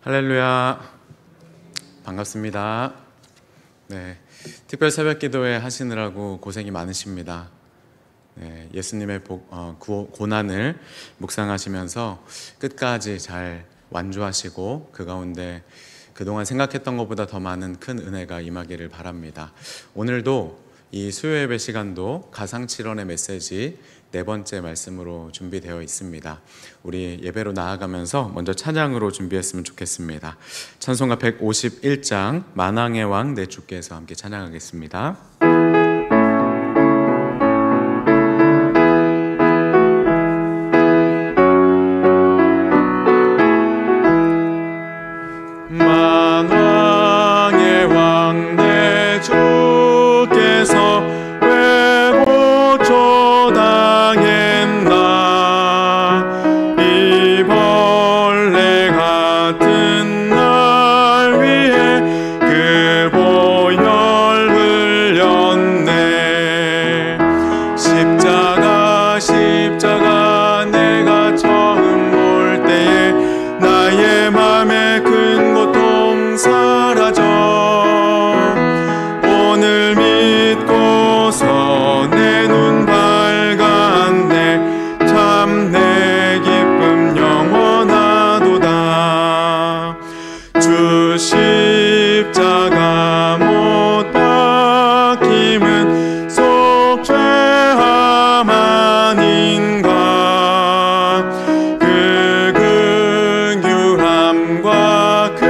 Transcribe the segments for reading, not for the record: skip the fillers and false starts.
할렐루야. 반갑습니다. 네, 특별 새벽 기도회 하시느라고 고생이 많으십니다. 네, 예수님의 고난을 묵상하시면서 끝까지 잘 완주하시고 그 가운데 그동안 생각했던 것보다 더 많은 큰 은혜가 임하기를 바랍니다. 오늘도 이 수요 예배 시간도 가상칠언의 메시지 네 번째 말씀으로 준비되어 있습니다. 우리 예배로 나아가면서 먼저 찬양으로 준비했으면 좋겠습니다. 찬송가 151장 만왕의 왕 내 주께서 함께 찬양하겠습니다. 만왕의 왕 내 주께서 왜 고초당했나. 이 벌레 같은 날 위해 그 보혈 흘렸네. 십자가 내가 처음 볼 때에 나의 맘에 큰 고통 사라져. 오늘 믿고서 내 눈 밝았네. 참 내 기쁨 영원하도다. 주 십자가 못 박힘은 속죄함 아닌가. 그 긍휼함과 큰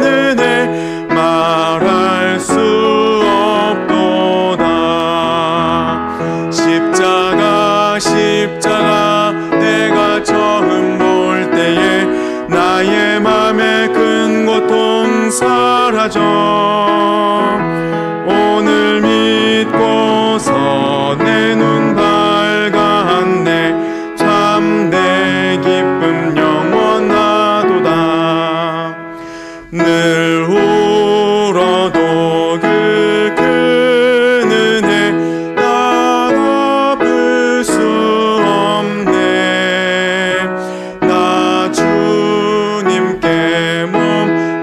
은혜 말할 수 없도다. 십자가 내가 처음 볼 때에 나의 맘에 큰 고통 사라져. 오늘 믿고서 내 눈 밝았네. 참 내 기쁨 영원하도다. 늘 울어도 그 큰 은혜 갚을 수 없네. 나 주님께 몸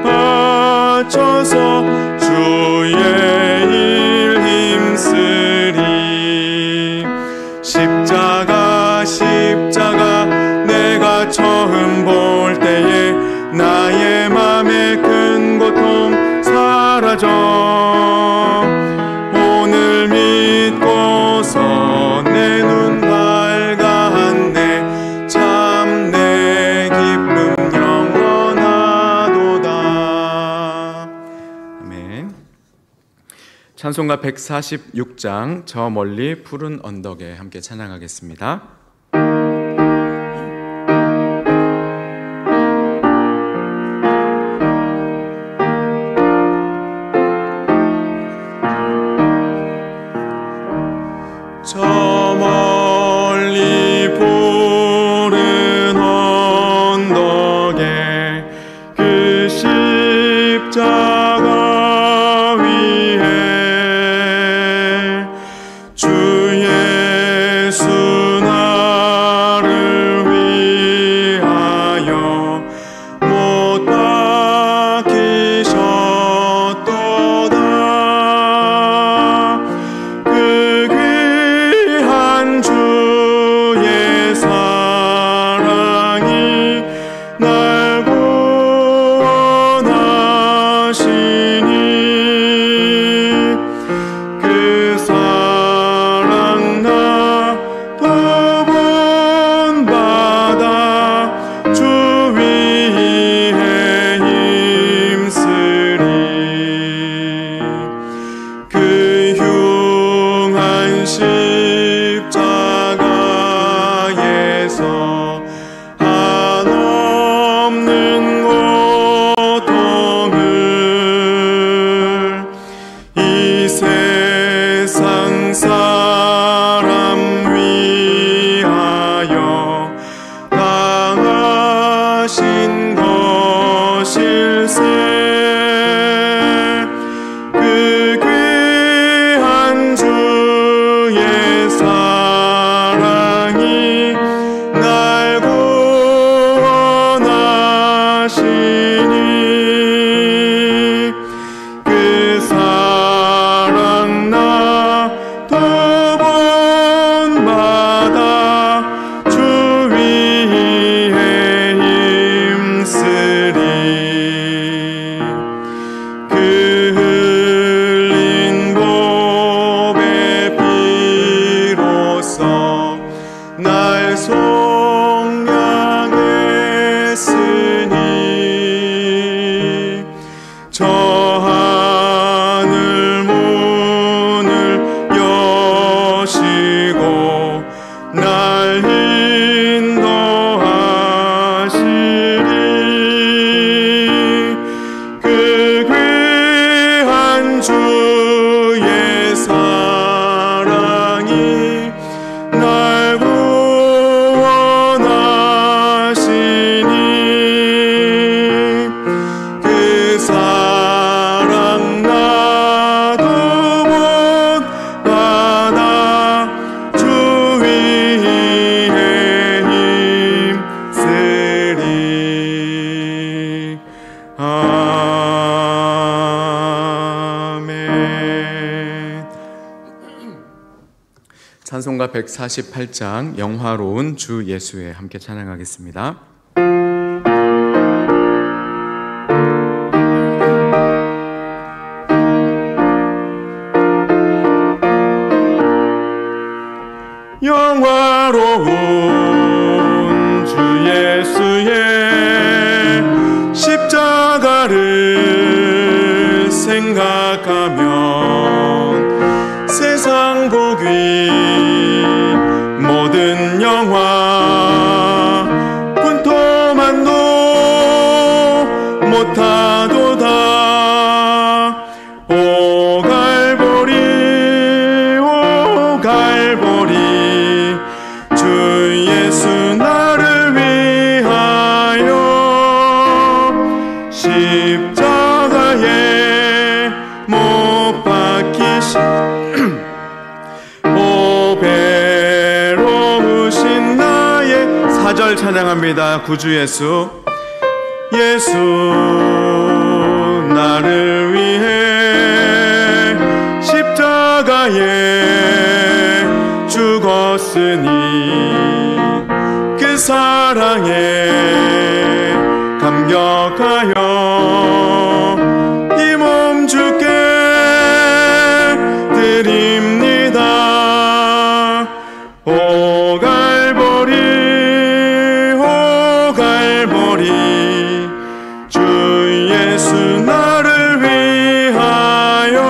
바쳐서 주의 일 힘쓰리. 십자가 내가 처음 볼 때에 나의 맘에 큰 고통 사라져. 오늘 믿고서 내 눈 밝았네. 참 내 기쁨 영원하도다. 아멘. 찬송가 146장 저 멀리 푸른 언덕에 함께 찬양하겠습니다. 저 멀리 푸른 언덕에 그 십자가 위에 주 예수 나 찬송가 148장 영화로운 주 예수에 함께 찬양하겠습니다. 영화로운 주 예수의 십자가를 생각하면 세상 복위 모든 영화 분토만도 못하도다. 오 갈보리 오 갈보리 주 예수 나를 위하여 십자가에 못 박히신 오 배로우신 나의 4절 찬양합니다. 구주 예수 예수 나를 위해 십자가에 죽었으니 그 사랑에 감격하여 이 몸 주께 드립니다. 오 갈보리 오 갈보리 주 예수 나를 위하여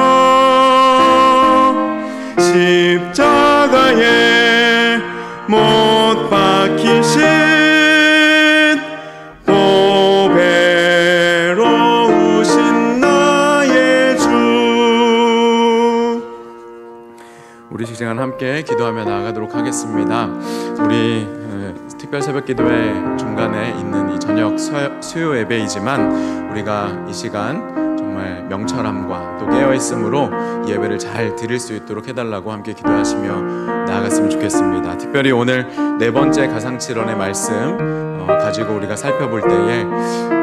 십자가에 못 박히신 보배로우신 나의 주. 우리 시간 함께 기도하며 나아가도록 하겠습니다. 우리 특별 새벽 기도회 중간에 있는 이 저녁 수요 예배이지만 우리가 이 시간 정말 명철함과 또 깨어있음으로 이 예배를 잘 드릴 수 있도록 해달라고 함께 기도하시며 나아갔으면 좋겠습니다. 특별히 오늘 네 번째 가상칠언의 말씀 가지고 우리가 살펴볼 때에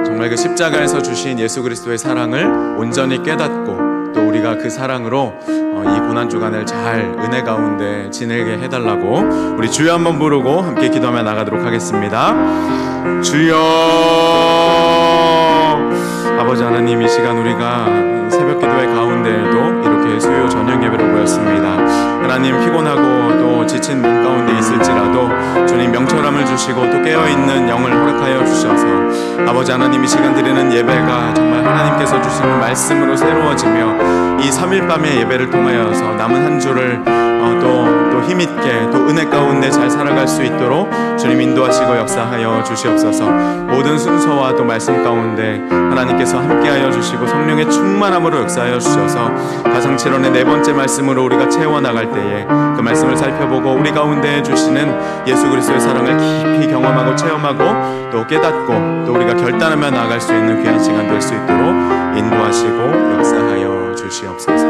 정말 그 십자가에서 주신 예수 그리스도의 사랑을 온전히 깨닫고 또 우리가 그 사랑으로 이 고난주간을 잘 은혜 가운데 지내게 해달라고 우리 주여 한번 부르고 함께 기도하며 나가도록 하겠습니다. 주여. 아버지 하나님, 이 시간 우리가 새벽 기도회 가운데에도 이렇게 수요 저녁 예배로 모였습니다. 하나님, 피곤하고 또 지친 몸 가운데 있을지라도 주님 명철함을 주시고 또 깨어있는 영을 허락하여 주셔서 아버지 하나님, 이 시간 드리는 예배가 정말 하나님께서 주시는 말씀으로 새로워지며 이 3일 밤의 예배를 통하여서 남은 한 주를 또 힘있게 또 은혜 가운데 잘 살아갈 수 있도록 주님 인도하시고 역사하여 주시옵소서. 모든 순서와 또 말씀 가운데 하나님께서 함께하여 주시고 성령의 충만함으로 역사하여 주셔서 가상칠언의 네 번째 말씀으로 우리가 채워나갈 때에 그 말씀을 살펴보고 우리 가운데 주시는 예수 그리스도의 사랑을 깊이 경험하고 체험하고 또 깨닫고 또 우리가 결단하며 나아갈 수 있는 귀한 시간 될 수 있도록 인도하시고 역사하여 주시옵소서.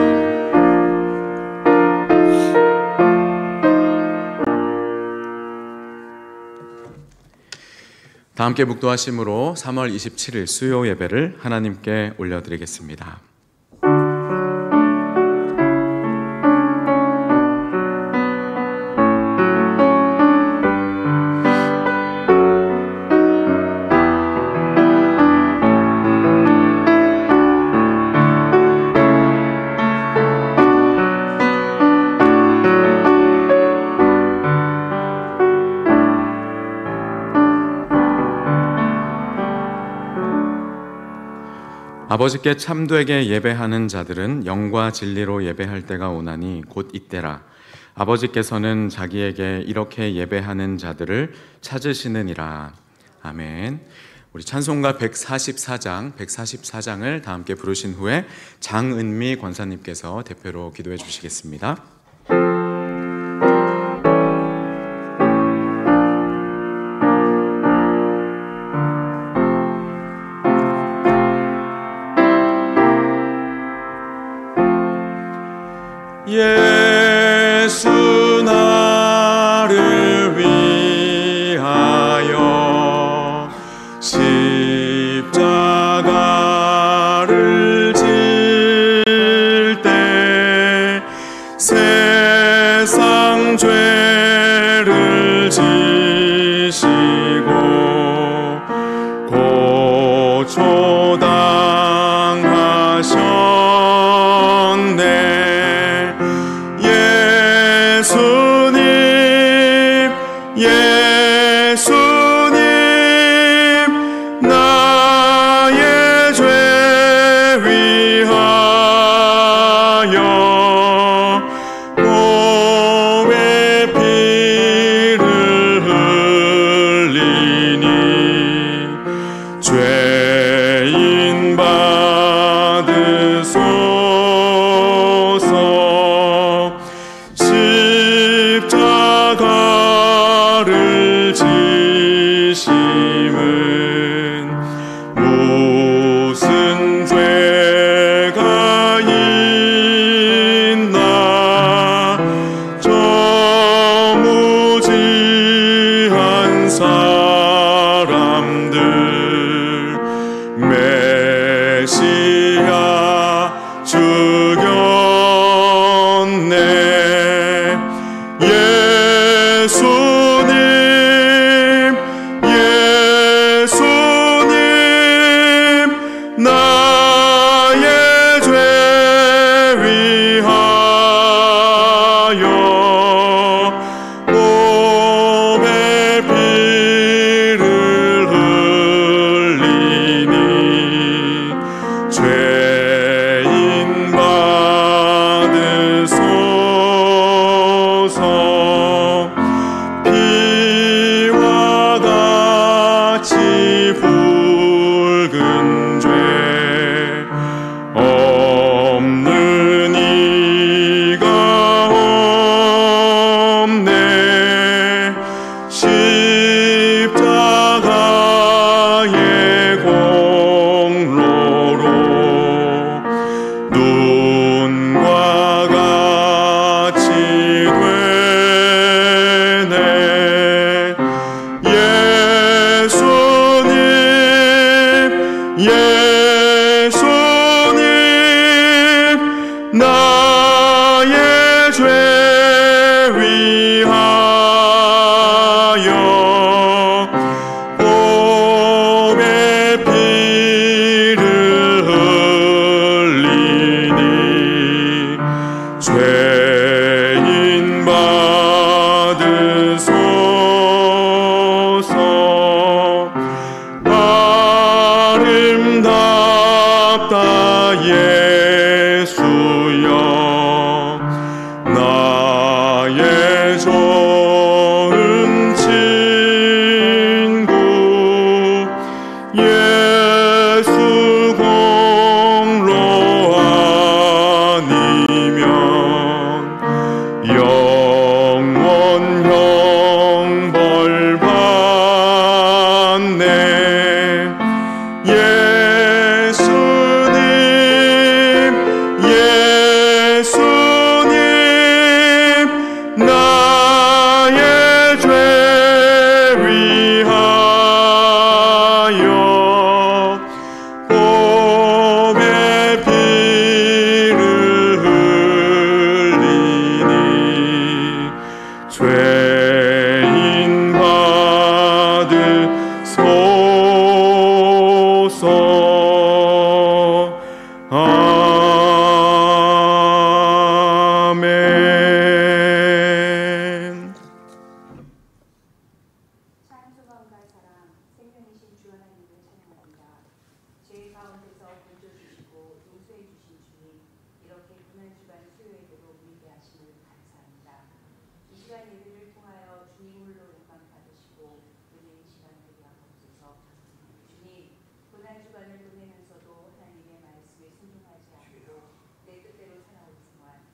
다 함께 묵도하심으로 3월 27일 수요 예배를 하나님께 올려드리겠습니다. 아버지께 참되게 예배하는 자들은 영과 진리로 예배할 때가 오나니 곧 이때라. 아버지께서는 자기에게 이렇게 예배하는 자들을 찾으시느니라. 아멘. 우리 찬송가 144장을 다 함께 부르신 후에 장은미 권사님께서 대표로 기도해 주시겠습니다. 예수 나를 위하여 십자가를 질 때 세상 죄 초당하셨네. 예수님 예수님 나의 죄 위하여 몸에 피를 흘리니 죄인 받으소서. 십자가를 지심은 무슨 죄가 있나. 저 무지한 사람들 메시아 죽였네. 예수님 예수님 나의 죄 위하여 몸에 피를 흘리니 죄인 받으소서. 피와 같이 붉은 죄 없는 이가 없네. 십자가의 공로로 눈과 같이 되네. 예수님 예수님 나의 죄 위하여 몸에 피를 흘리니 죄인 받으소서. 아름답다 예수여 나의 좋은 친구. 예수 공로 아니면 영원 형벌 받네. 예수님 예수님 나의 죄 위하여 몸에 피를 흘리니 죄인 받으소서. 아멘. 찬송함과 사랑, 생명이신 주 하나님을 찬양합니다. 죄 가운데서 건져주시고 용서해 주신 주님, 이렇게 고난 주간 수요일에도 우리에게 하심을 감사합니다. 이 시간 예배를 통하여 주님 홀로 영광 받으시고 은혜의 시간 되게 하옵소서. 주님, 고난 주간을 보내면서도 하나님의 말씀에 순종하지 않고 내 뜻대로 살아오지만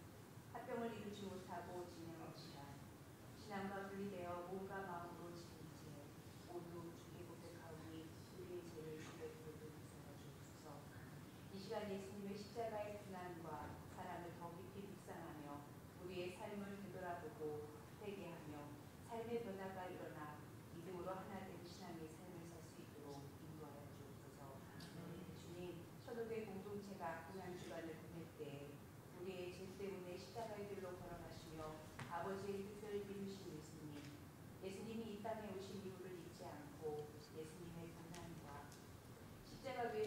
합병을 이루지 못하고 진행한 시간, 신앙과 분리되어 몸과 마음으로 지킨 죄 모두 주께 고백하오니 우리의 죄를 주께 부르짖어 주옵소서. 이 시간 예수님의 십자가의 고난과 사랑을 더 깊이 묵상하며 우리의 삶을 되돌아보고 회개하며 삶의 변화가 일어나 믿음으로 하나 된 신앙의 삶을 살 수 있도록 인도하여 주옵소서. 주님, 천국의 공동체가 고난 주간을 보낼 때 우리의 죄 때문에 십자가의 길로 걸어가시며 아버지의 뜻을 이루신 예수님, 예수님이 이 땅에 오신 이유를 잊지 않고 예수님의 고난과 십자가 위에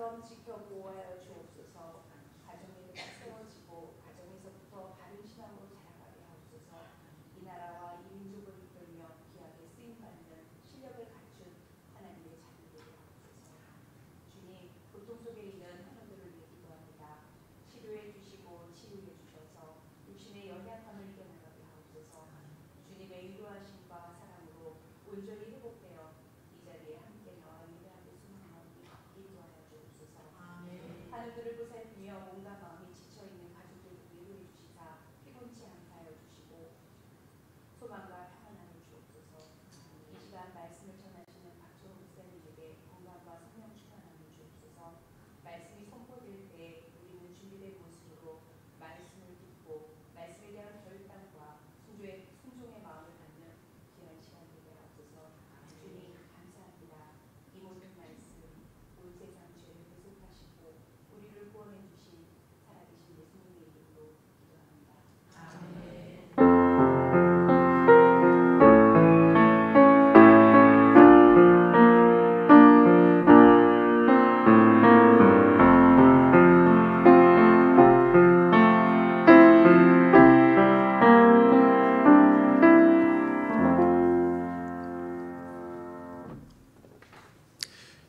말씀처럼 지켜 보호하여 주옵소서. 가정이 세워지고 가정에서부터 바른 신앙으로 자라가게 하옵소서. 이 나라와 이 민족을 이끌며 귀하게 쓰임받는 실력을 갖춘 하나님의 자녀되게 하옵소서. 주님, 고통 속에 있는 환우들을 위해 기도합니다. 치료해 주시고 치유해 주셔서 육신의 연약함을 이겨나가게 하옵소서. 주님의 위로하심과 사랑으로 온전히 회복되어 이 자리에 함께 나와 예배하고 순종하오니 인도하여 주옵소서. 환우들을 보살피며 온갖 마음이 지쳐있는 가족들을 위로해 주시사 피곤치 않게 하여 주시고 소망과 평안함을 주옵소서. 이 시간 말씀을 전하시는 박종호 목사님에게 건강과 성령 충만함을 주옵소서. 말씀이 선포될 때 우리는 준비된 모습으로 말씀을 듣고 말씀에 대한 결단과 순종의 마음을 갖는 귀한 시간 되게 하옵소서. 주님 감사합니다. 이 모든 말씀 온 세상 죄를 대속하시고 우리를 구원해 주신 살아계신 예수님의 이름으로 기도합니다.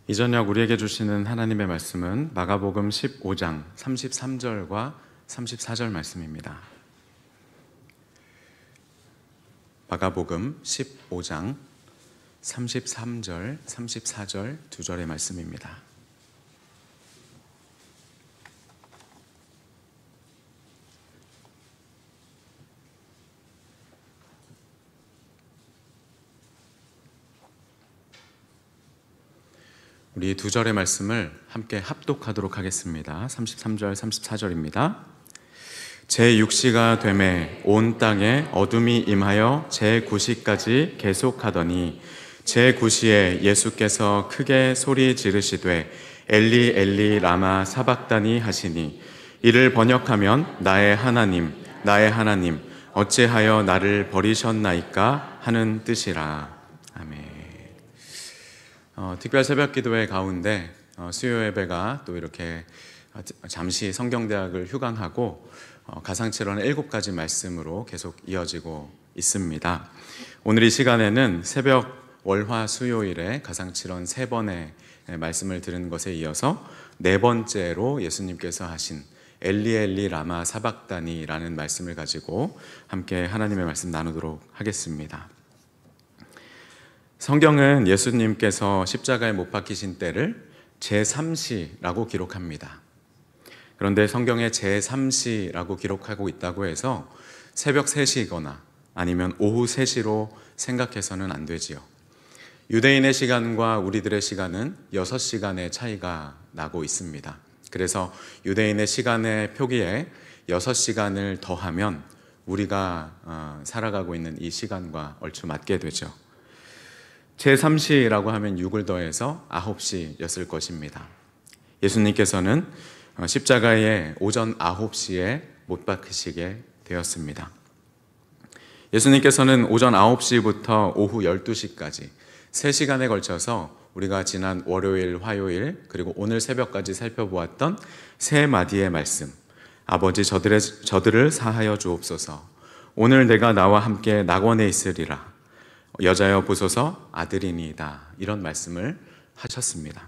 이 저녁 우리에게 주시는 하나님의 말씀은 마가복음 15장 33절과 34절 말씀입니다. 마가복음 15장 33절, 34절 두 절의 말씀입니다. 우리 두 절의 말씀을 함께 합독하도록 하겠습니다. 33절, 34절입니다. 제 육시가 되매 온 땅에 어둠이 임하여 제 구시까지 계속하더니 제 구시에 예수께서 크게 소리 지르시되 엘리 엘리 라마 사박다니 하시니 이를 번역하면 나의 하나님 나의 하나님 어찌하여 나를 버리셨나이까 하는 뜻이라. 아멘. 특별 새벽 기도회 가운데 수요 예배가 또 이렇게 잠시 성경대학을 휴강하고 가상칠언 7가지 말씀으로 계속 이어지고 있습니다. 오늘 이 시간에는 새벽 월화 수요일에 가상칠언 3번의 말씀을 들은 것에 이어서 4번째로 예수님께서 하신 엘리 엘리 라마 사박다니라는 말씀을 가지고 함께 하나님의 말씀 나누도록 하겠습니다. 성경은 예수님께서 십자가에 못 박히신 때를 제3시라고 기록합니다. 그런데 성경에 제3시라고 기록하고 있다고 해서 새벽 3시거나 아니면 오후 3시로 생각해서는 안 되지요. 유대인의 시간과 우리들의 시간은 6시간의 차이가 나고 있습니다. 그래서 유대인의 시간의 표기에 6시간을 더하면 우리가 살아가고 있는 이 시간과 얼추 맞게 되죠. 제3시라고 하면 6을 더해서 9시였을 것입니다. 예수님께서는 십자가에 오전 9시에 못 박히시게 되었습니다. 예수님께서는 오전 9시부터 오후 12시까지 3시간에 걸쳐서 우리가 지난 월요일, 화요일 그리고 오늘 새벽까지 살펴보았던 3마디의 말씀, 아버지 저들을 사하여 주옵소서, 오늘 내가 나와 함께 낙원에 있으리라, 여자여 보소서 아들이니이다, 이런 말씀을 하셨습니다.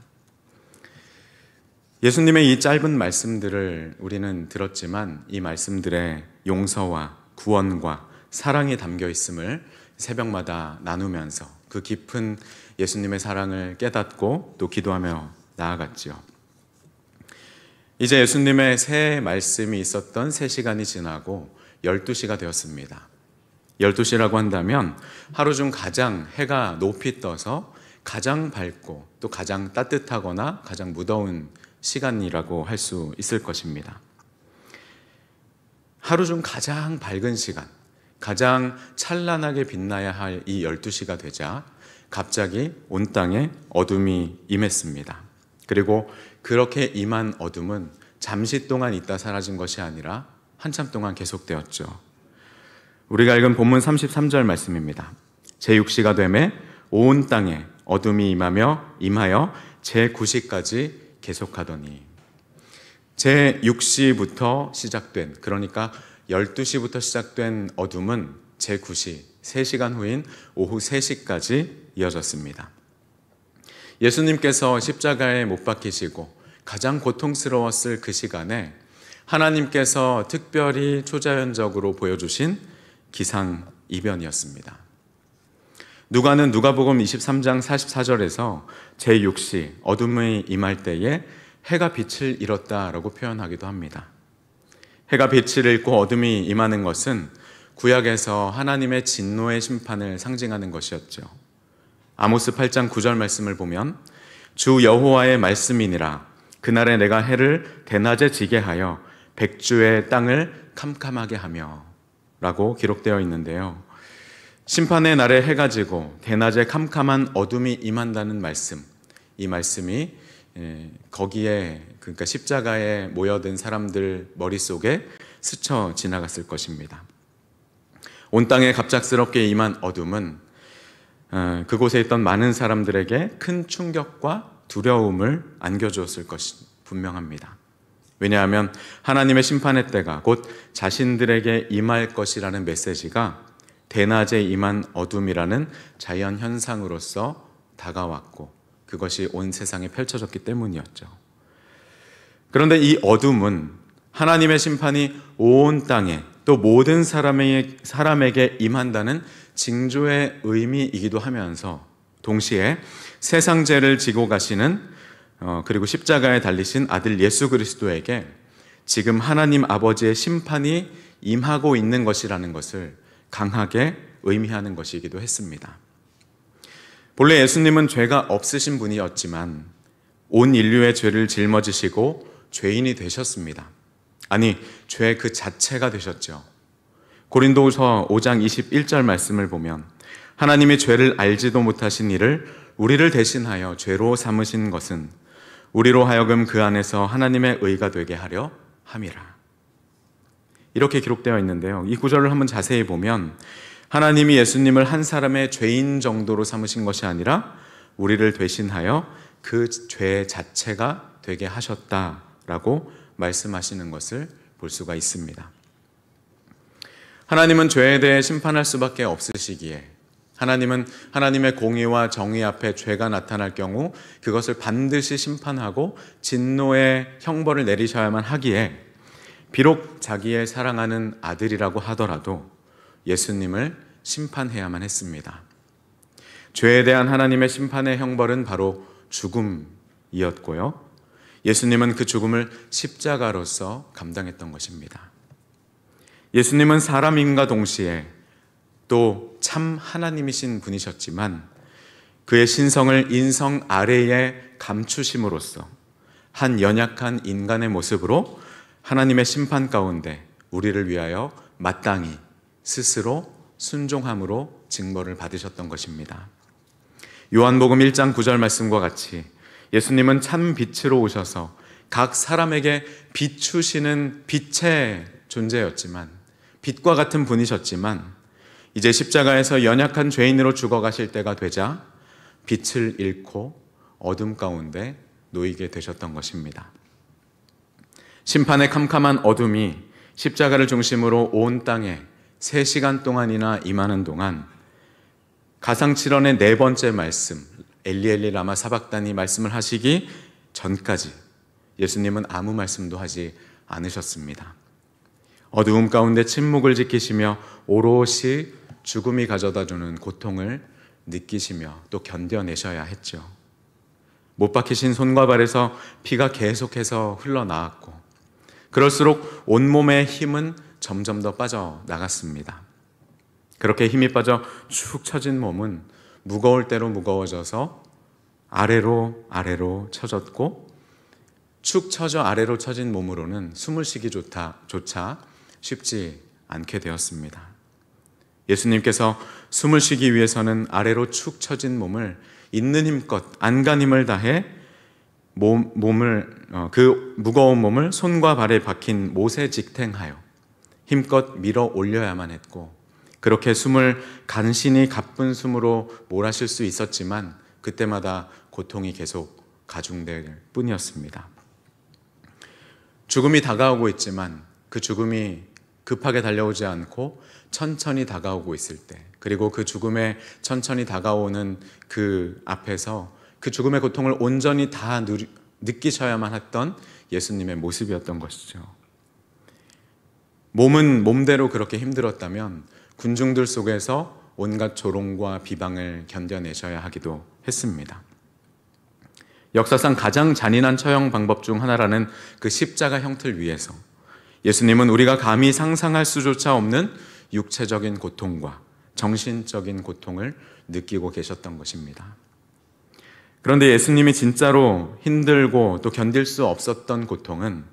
예수님의 이 짧은 말씀들을 우리는 들었지만 이 말씀들의 용서와 구원과 사랑이 담겨 있음을 새벽마다 나누면서 그 깊은 예수님의 사랑을 깨닫고 또 기도하며 나아갔지요. 이제 예수님의 새 말씀이 있었던 3시간이 지나고 12시가 되었습니다. 12시라고 한다면 하루 중 가장 해가 높이 떠서 가장 밝고 또 가장 따뜻하거나 가장 무더운 시간이라고 할 수 있을 것입니다. 하루 중 가장 밝은 시간, 가장 찬란하게 빛나야 할 이 12시가 되자 갑자기 온 땅에 어둠이 임했습니다. 그리고 그렇게 임한 어둠은 잠시 동안 있다 사라진 것이 아니라 한참 동안 계속되었죠. 우리가 읽은 본문 33절 말씀입니다. 제6시가 되매 온 땅에 어둠이 임하여 제9시까지 계속하더니 제6시부터 시작된, 그러니까 12시부터 시작된 어둠은 제9시 3시간 후인 오후 3시까지 이어졌습니다. 예수님께서 십자가에 못 박히시고 가장 고통스러웠을 그 시간에 하나님께서 특별히 초자연적으로 보여주신 기상이변이었습니다. 누가는 누가복음 23장 44절에서 제6시 어둠이 임할 때에 해가 빛을 잃었다라고 표현하기도 합니다. 해가 빛을 잃고 어둠이 임하는 것은 구약에서 하나님의 진노의 심판을 상징하는 것이었죠. 아모스 8장 9절 말씀을 보면 주 여호와의 말씀이니라 그날에 내가 해를 대낮에 지게 하여 백주의 땅을 캄캄하게 하며 라고 기록되어 있는데요. 심판의 날에 해가 지고 대낮에 캄캄한 어둠이 임한다는 말씀, 이 말씀이 거기에, 그러니까 십자가에 모여든 사람들 머릿속에 스쳐 지나갔을 것입니다. 온 땅에 갑작스럽게 임한 어둠은 그곳에 있던 많은 사람들에게 큰 충격과 두려움을 안겨주었을 것이 분명합니다. 왜냐하면 하나님의 심판의 때가 곧 자신들에게 임할 것이라는 메시지가 대낮에 임한 어둠이라는 자연 현상으로서 다가왔고 그것이 온 세상에 펼쳐졌기 때문이었죠. 그런데 이 어둠은 하나님의 심판이 온 땅에 또 모든 사람에게 임한다는 징조의 의미이기도 하면서 동시에 세상 죄를 지고 가시는 그리고 십자가에 달리신 아들 예수 그리스도에게 지금 하나님 아버지의 심판이 임하고 있는 것이라는 것을 강하게 의미하는 것이기도 했습니다. 본래 예수님은 죄가 없으신 분이었지만 온 인류의 죄를 짊어지시고 죄인이 되셨습니다. 아니, 죄 그 자체가 되셨죠. 고린도후서 5장 21절 말씀을 보면 하나님이 죄를 알지도 못하신 이를 우리를 대신하여 죄로 삼으신 것은 우리로 하여금 그 안에서 하나님의 의가 되게 하려 함이라. 이렇게 기록되어 있는데요. 이 구절을 한번 자세히 보면 하나님이 예수님을 한 사람의 죄인 정도로 삼으신 것이 아니라 우리를 대신하여 그 죄 자체가 되게 하셨다라고 말씀하시는 것을 볼 수가 있습니다. 하나님은 죄에 대해 심판할 수밖에 없으시기에 하나님은 하나님의 공의와 정의 앞에 죄가 나타날 경우 그것을 반드시 심판하고 진노의 형벌을 내리셔야만 하기에 비록 자기의 사랑하는 아들이라고 하더라도 예수님을 심판해야만 했습니다. 죄에 대한 하나님의 심판의 형벌은 바로 죽음이었고요. 예수님은 그 죽음을 십자가로서 감당했던 것입니다. 예수님은 사람임과 동시에 또 참 하나님이신 분이셨지만 그의 신성을 인성 아래에 감추심으로써 한 연약한 인간의 모습으로 하나님의 심판 가운데 우리를 위하여 마땅히 스스로 순종함으로 징벌을 받으셨던 것입니다. 요한복음 1장 9절 말씀과 같이 예수님은 참 빛으로 오셔서 각 사람에게 비추시는 빛의 존재였지만 빛과 같은 분이셨지만 이제 십자가에서 연약한 죄인으로 죽어가실 때가 되자 빛을 잃고 어둠 가운데 놓이게 되셨던 것입니다. 심판의 캄캄한 어둠이 십자가를 중심으로 온 땅에 3시간 동안이나 임하는 동안 가상칠언의 4번째 말씀 엘리 엘리 라마 사박다니 말씀을 하시기 전까지 예수님은 아무 말씀도 하지 않으셨습니다. 어두움 가운데 침묵을 지키시며 오롯이 죽음이 가져다주는 고통을 느끼시며 또 견뎌내셔야 했죠. 못 박히신 손과 발에서 피가 계속해서 흘러나왔고 그럴수록 온몸의 힘은 점점 더 빠져나갔습니다. 그렇게 힘이 빠져 축 처진 몸은 무거울 대로 무거워져서 아래로 처졌고 축 처져 아래로 처진 몸으로는 숨을 쉬기조차 쉽지 않게 되었습니다. 예수님께서 숨을 쉬기 위해서는 아래로 축 처진 몸을 있는 힘껏 안간힘을 다해 그 무거운 몸을 손과 발에 박힌 못에 직행하여 힘껏 밀어 올려야만 했고 그렇게 숨을 간신히 가쁜 숨으로 몰아쉴 수 있었지만 그때마다 고통이 계속 가중될 뿐이었습니다. 죽음이 다가오고 있지만 그 죽음이 급하게 달려오지 않고 천천히 다가오고 있을 때, 그리고 그 죽음에 천천히 다가오는 그 앞에서 그 죽음의 고통을 온전히 다 느끼셔야만 했던 예수님의 모습이었던 것이죠. 몸은 몸대로 그렇게 힘들었다면 군중들 속에서 온갖 조롱과 비방을 견뎌내셔야 하기도 했습니다. 역사상 가장 잔인한 처형 방법 중 하나라는 그 십자가 형틀 위에서 예수님은 우리가 감히 상상할 수조차 없는 육체적인 고통과 정신적인 고통을 느끼고 계셨던 것입니다. 그런데 예수님이 진짜로 힘들고 또 견딜 수 없었던 고통은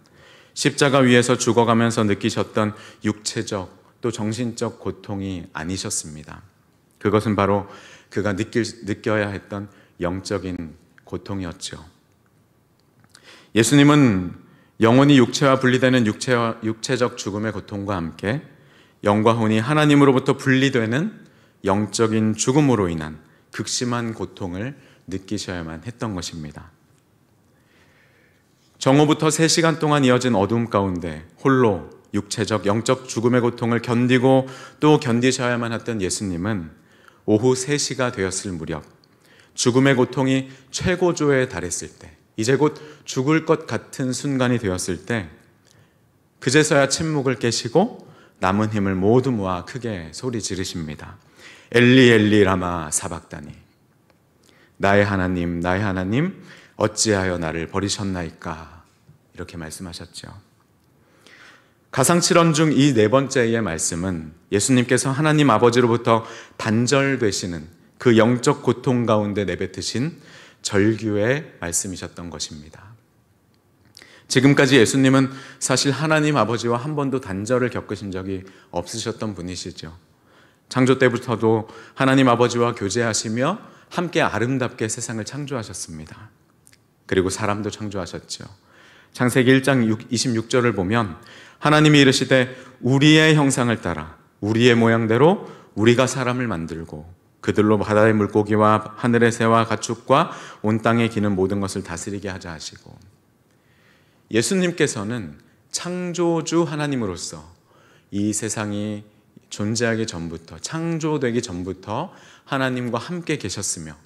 십자가 위에서 죽어가면서 느끼셨던 육체적 또 정신적 고통이 아니셨습니다. 그것은 바로 그가 느껴야 했던 영적인 고통이었죠. 예수님은 영혼이 육체와 분리되는 육체적 죽음의 고통과 함께 영과 혼이 하나님으로부터 분리되는 영적인 죽음으로 인한 극심한 고통을 느끼셔야만 했던 것입니다. 정오부터 3시간 동안 이어진 어둠 가운데 홀로 육체적, 영적 죽음의 고통을 견디고 또 견디셔야만 했던 예수님은 오후 3시가 되었을 무렵 죽음의 고통이 최고조에 달했을 때, 이제 곧 죽을 것 같은 순간이 되었을 때 그제서야 침묵을 깨시고 남은 힘을 모두 모아 크게 소리 지르십니다. 엘리 엘리 라마 사박다니, 나의 하나님 어찌하여 나를 버리셨나이까, 이렇게 말씀하셨죠. 가상칠언 중 이 4번째의 말씀은 예수님께서 하나님 아버지로부터 단절되시는 그 영적 고통 가운데 내뱉으신 절규의 말씀이셨던 것입니다. 지금까지 예수님은 사실 하나님 아버지와 한 번도 단절을 겪으신 적이 없으셨던 분이시죠. 창조 때부터도 하나님 아버지와 교제하시며 함께 아름답게 세상을 창조하셨습니다. 그리고 사람도 창조하셨죠. 창세기 1장 26절을 보면 하나님이 이르시되 우리의 형상을 따라 우리의 모양대로 우리가 사람을 만들고 그들로 바다의 물고기와 하늘의 새와 가축과 온 땅에 기는 모든 것을 다스리게 하자 하시고, 예수님께서는 창조주 하나님으로서 이 세상이 존재하기 전부터, 창조되기 전부터 하나님과 함께 계셨으며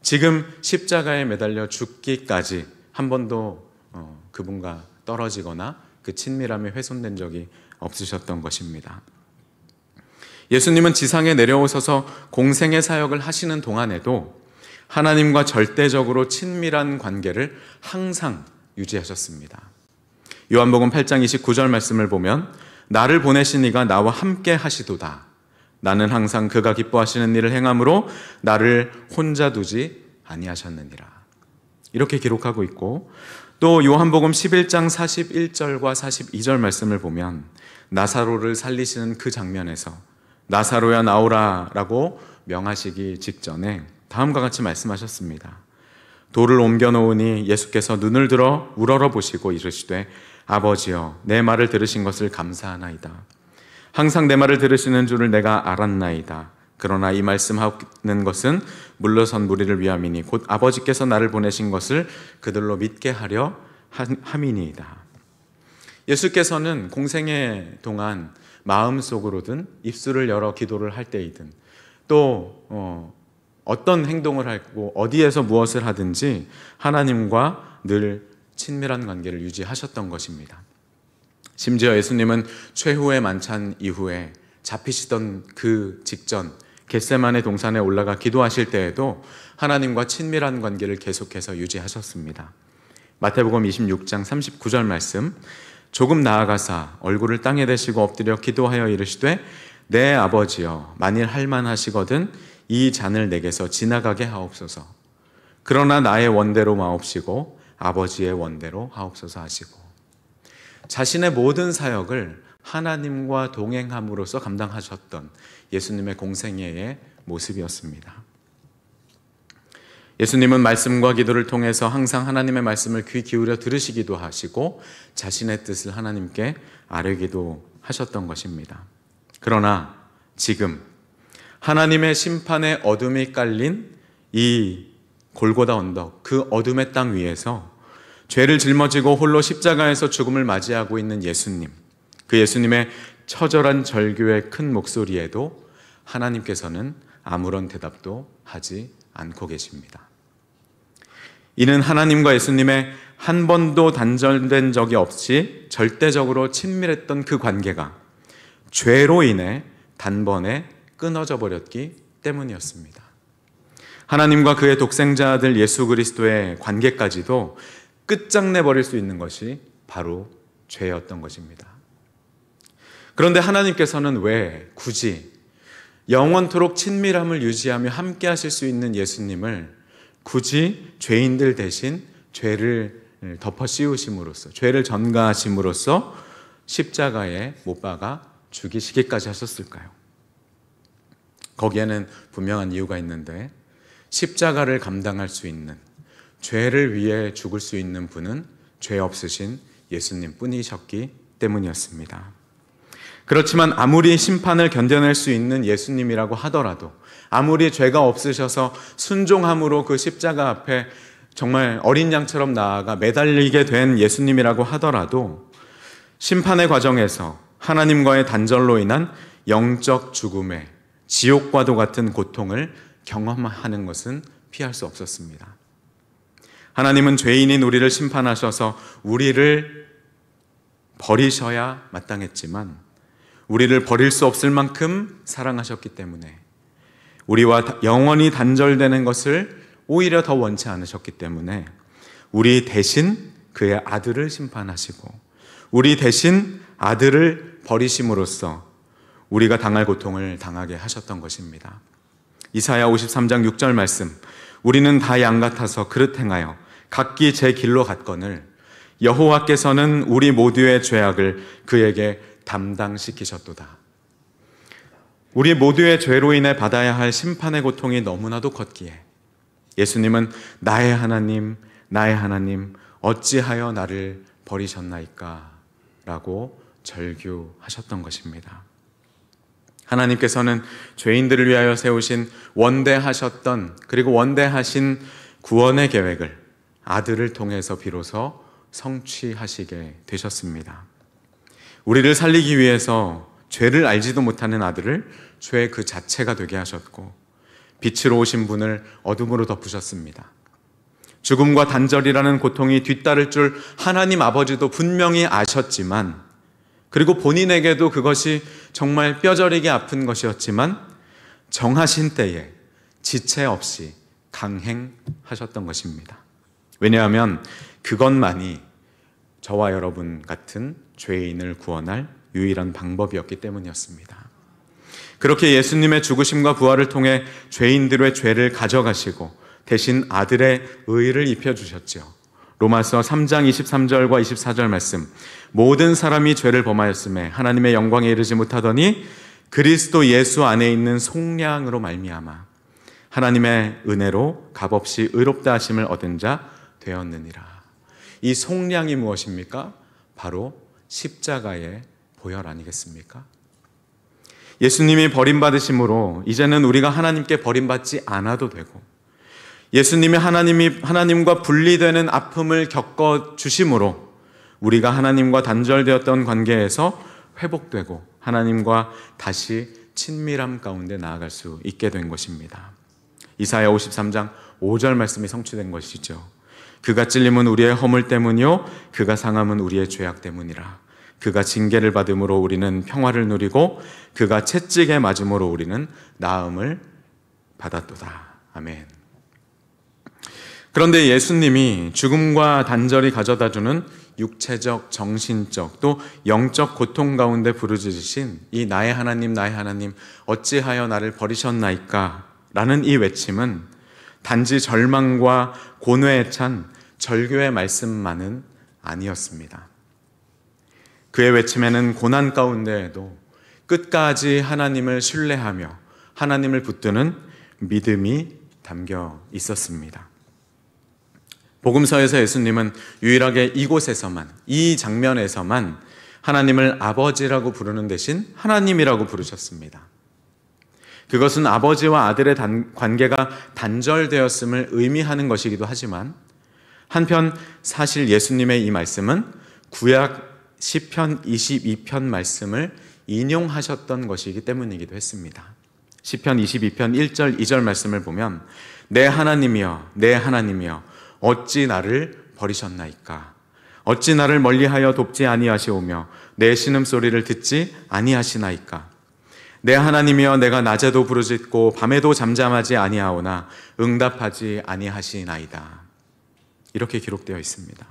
지금 십자가에 매달려 죽기까지 한 번도 그분과 떨어지거나 그 친밀함이 훼손된 적이 없으셨던 것입니다. 예수님은 지상에 내려오셔서 공생의 사역을 하시는 동안에도 하나님과 절대적으로 친밀한 관계를 항상 유지하셨습니다. 요한복음 8장 29절 말씀을 보면 나를 보내신 이가 나와 함께 하시도다. 나는 항상 그가 기뻐하시는 일을 행함으로 나를 혼자 두지 아니하셨느니라. 이렇게 기록하고 있고, 또 요한복음 11장 41절과 42절 말씀을 보면 나사로를 살리시는 그 장면에서 나사로야 나오라 라고 명하시기 직전에 다음과 같이 말씀하셨습니다. 돌을 옮겨 놓으니 예수께서 눈을 들어 우러러 보시고 이르시되 아버지여 내 말을 들으신 것을 감사하나이다. 항상 내 말을 들으시는 줄을 내가 알았나이다. 그러나 이 말씀하는 것은 물러선 무리를 위함이니 곧 아버지께서 나를 보내신 것을 그들로 믿게 하려 함이니이다. 예수께서는 공생의 동안 마음속으로든 입술을 열어 기도를 할 때이든 또 어떤 행동을 하고 어디에서 무엇을 하든지 하나님과 늘 친밀한 관계를 유지하셨던 것입니다. 심지어 예수님은 최후의 만찬 이후에 잡히시던 그 직전 겟세마네 동산에 올라가 기도하실 때에도 하나님과 친밀한 관계를 계속해서 유지하셨습니다. 마태복음 26장 39절 말씀, 조금 나아가사 얼굴을 땅에 대시고 엎드려 기도하여 이르시되 내 아버지여 만일 할만하시거든 이 잔을 내게서 지나가게 하옵소서. 그러나 나의 원대로 마옵시고 아버지의 원대로 하옵소서 하시고, 자신의 모든 사역을 하나님과 동행함으로써 감당하셨던 예수님의 공생애의 모습이었습니다. 예수님은 말씀과 기도를 통해서 항상 하나님의 말씀을 귀 기울여 들으시기도 하시고 자신의 뜻을 하나님께 아뢰기도 하셨던 것입니다. 그러나 지금 하나님의 심판의 어둠이 깔린 이 골고다 언덕, 그 어둠의 땅 위에서 죄를 짊어지고 홀로 십자가에서 죽음을 맞이하고 있는 예수님, 그 예수님의 처절한 절규의 큰 목소리에도 하나님께서는 아무런 대답도 하지 않고 계십니다. 이는 하나님과 예수님의 한 번도 단절된 적이 없이 절대적으로 친밀했던 그 관계가 죄로 인해 단번에 끊어져 버렸기 때문이었습니다. 하나님과 그의 독생자 아들 예수 그리스도의 관계까지도 끝장내 버릴 수 있는 것이 바로 죄였던 것입니다. 그런데 하나님께서는 왜 굳이 영원토록 친밀함을 유지하며 함께 하실 수 있는 예수님을 굳이 죄인들 대신 죄를 덮어 씌우심으로써, 죄를 전가하심으로써 십자가에 못 박아 죽이시기까지 하셨을까요? 거기에는 분명한 이유가 있는데, 십자가를 감당할 수 있는, 죄를 위해 죽을 수 있는 분은 죄 없으신 예수님 뿐이셨기 때문이었습니다. 그렇지만 아무리 심판을 견뎌낼 수 있는 예수님이라고 하더라도, 아무리 죄가 없으셔서 순종함으로 그 십자가 앞에 정말 어린 양처럼 나아가 매달리게 된 예수님이라고 하더라도 심판의 과정에서 하나님과의 단절로 인한 영적 죽음의 지옥과도 같은 고통을 경험하는 것은 피할 수 없었습니다. 하나님은 죄인인 우리를 심판하셔서 우리를 버리셔야 마땅했지만 우리를 버릴 수 없을 만큼 사랑하셨기 때문에, 우리와 영원히 단절되는 것을 오히려 더 원치 않으셨기 때문에 우리 대신 그의 아들을 심판하시고 우리 대신 아들을 버리심으로써 우리가 당할 고통을 당하게 하셨던 것입니다. 이사야 53장 6절 말씀, 우리는 다 양 같아서 그릇 행하여 각기 제 길로 갔거늘 여호와께서는 우리 모두의 죄악을 그에게 담당시키셨도다. 우리 모두의 죄로 인해 받아야 할 심판의 고통이 너무나도 컸기에 예수님은 나의 하나님, 나의 하나님, 어찌하여 나를 버리셨나이까? 라고 절규하셨던 것입니다. 하나님께서는 죄인들을 위하여 세우신 원대하셨던, 그리고 원대하신 구원의 계획을 아들을 통해서 비로소 성취하시게 되셨습니다. 우리를 살리기 위해서 죄를 알지도 못하는 아들을 죄 그 자체가 되게 하셨고, 빛으로 오신 분을 어둠으로 덮으셨습니다. 죽음과 단절이라는 고통이 뒤따를 줄 하나님 아버지도 분명히 아셨지만, 그리고 본인에게도 그것이 정말 뼈저리게 아픈 것이었지만 정하신 때에 지체 없이 강행하셨던 것입니다. 왜냐하면 그것만이 저와 여러분 같은 죄인을 구원할 유일한 방법이었기 때문이었습니다. 그렇게 예수님의 죽으심과 부활을 통해 죄인들의 죄를 가져가시고 대신 아들의 의를 입혀주셨죠. 로마서 3장 23절과 24절 말씀, 모든 사람이 죄를 범하였음에 하나님의 영광에 이르지 못하더니 그리스도 예수 안에 있는 속량으로 말미암아 하나님의 은혜로 값없이 의롭다 하심을 얻은 자 되었느니라. 이 속량이 무엇입니까? 바로 십자가의 보혈 아니겠습니까? 예수님이 버림받으심으로 이제는 우리가 하나님께 버림받지 않아도 되고, 예수님이 하나님과 분리되는 아픔을 겪어주심으로 우리가 하나님과 단절되었던 관계에서 회복되고 하나님과 다시 친밀함 가운데 나아갈 수 있게 된 것입니다. 이사야 53장 5절 말씀이 성취된 것이죠. 그가 찔림은 우리의 허물 때문이요 그가 상함은 우리의 죄악 때문이라. 그가 징계를 받음으로 우리는 평화를 누리고 그가 채찍에 맞음으로 우리는 나음을 받았도다. 아멘. 그런데 예수님이 죽음과 단절이 가져다주는 육체적, 정신적, 또 영적 고통 가운데 부르짖으신 이 나의 하나님, 나의 하나님, 어찌하여 나를 버리셨나이까? 라는 이 외침은 단지 절망과 고뇌에 찬 절규의 말씀만은 아니었습니다. 그의 외침에는 고난 가운데에도 끝까지 하나님을 신뢰하며 하나님을 붙드는 믿음이 담겨 있었습니다. 복음서에서 예수님은 유일하게 이곳에서만, 이 장면에서만 하나님을 아버지라고 부르는 대신 하나님이라고 부르셨습니다. 그것은 아버지와 아들의 관계가 단절되었음을 의미하는 것이기도 하지만 한편 사실 예수님의 이 말씀은 구약 시편 22편 말씀을 인용하셨던 것이기 때문이기도 했습니다. 시편 22편 1절 2절 말씀을 보면 내 하나님이여 내 하나님이여 어찌 나를 버리셨나이까 어찌 나를 멀리하여 돕지 아니하시오며 내 신음소리를 듣지 아니하시나이까 내 하나님이여 내가 낮에도 부르짖고 밤에도 잠잠하지 아니하오나 응답하지 아니하시나이다. 이렇게 기록되어 있습니다.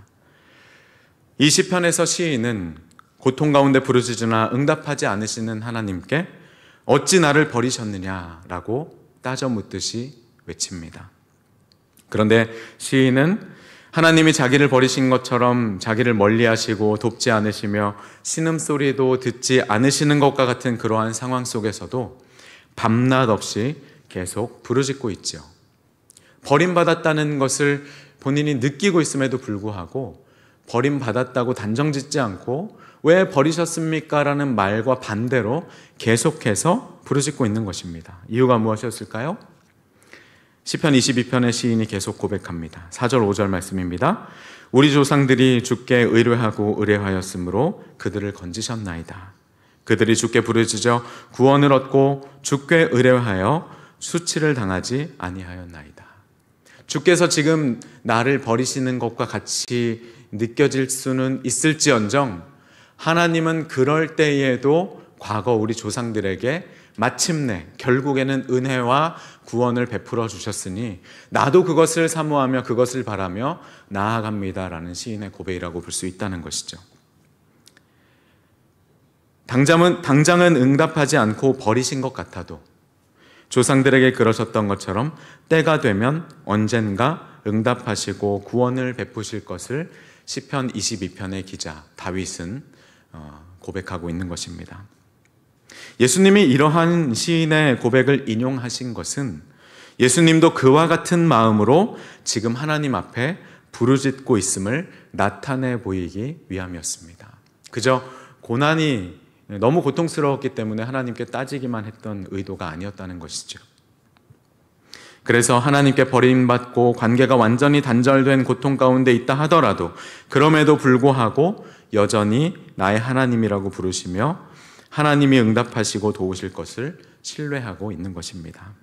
이 시편에서 시인은 고통 가운데 부르짖으나 응답하지 않으시는 하나님께 어찌 나를 버리셨느냐라고 따져 묻듯이 외칩니다. 그런데 시인은 하나님이 자기를 버리신 것처럼 자기를 멀리하시고 돕지 않으시며 신음소리도 듣지 않으시는 것과 같은 그러한 상황 속에서도 밤낮 없이 계속 부르짖고 있죠. 버림받았다는 것을 본인이 느끼고 있음에도 불구하고 버림받았다고 단정짓지 않고 왜 버리셨습니까? 라는 말과 반대로 계속해서 부르짖고 있는 것입니다. 이유가 무엇이었을까요? 시편 22편의 시인이 계속 고백합니다. 4절 5절 말씀입니다. 우리 조상들이 주께 의뢰하고 의뢰하였으므로 그들을 건지셨나이다. 그들이 주께 부르짖어 구원을 얻고 주께 의뢰하여 수치를 당하지 아니하였나이다. 주께서 지금 나를 버리시는 것과 같이 느껴질 수는 있을지언정 하나님은 그럴 때에도 과거 우리 조상들에게 마침내 결국에는 은혜와 구원을 베풀어 주셨으니 나도 그것을 사모하며 그것을 바라며 나아갑니다라는 시인의 고백이라고 볼 수 있다는 것이죠. 당장은 응답하지 않고 버리신 것 같아도 조상들에게 그러셨던 것처럼 때가 되면 언젠가 응답하시고 구원을 베푸실 것을 시편 22편의 기자 다윗은 고백하고 있는 것입니다. 예수님이 이러한 시인의 고백을 인용하신 것은 예수님도 그와 같은 마음으로 지금 하나님 앞에 부르짖고 있음을 나타내 보이기 위함이었습니다. 그저 고난이 너무 고통스러웠기 때문에 하나님께 따지기만 했던 의도가 아니었다는 것이죠. 그래서 하나님께 버림받고 관계가 완전히 단절된 고통 가운데 있다 하더라도 그럼에도 불구하고 여전히 나의 하나님이라고 부르시며 하나님이 응답하시고 도우실 것을 신뢰하고 있는 것입니다.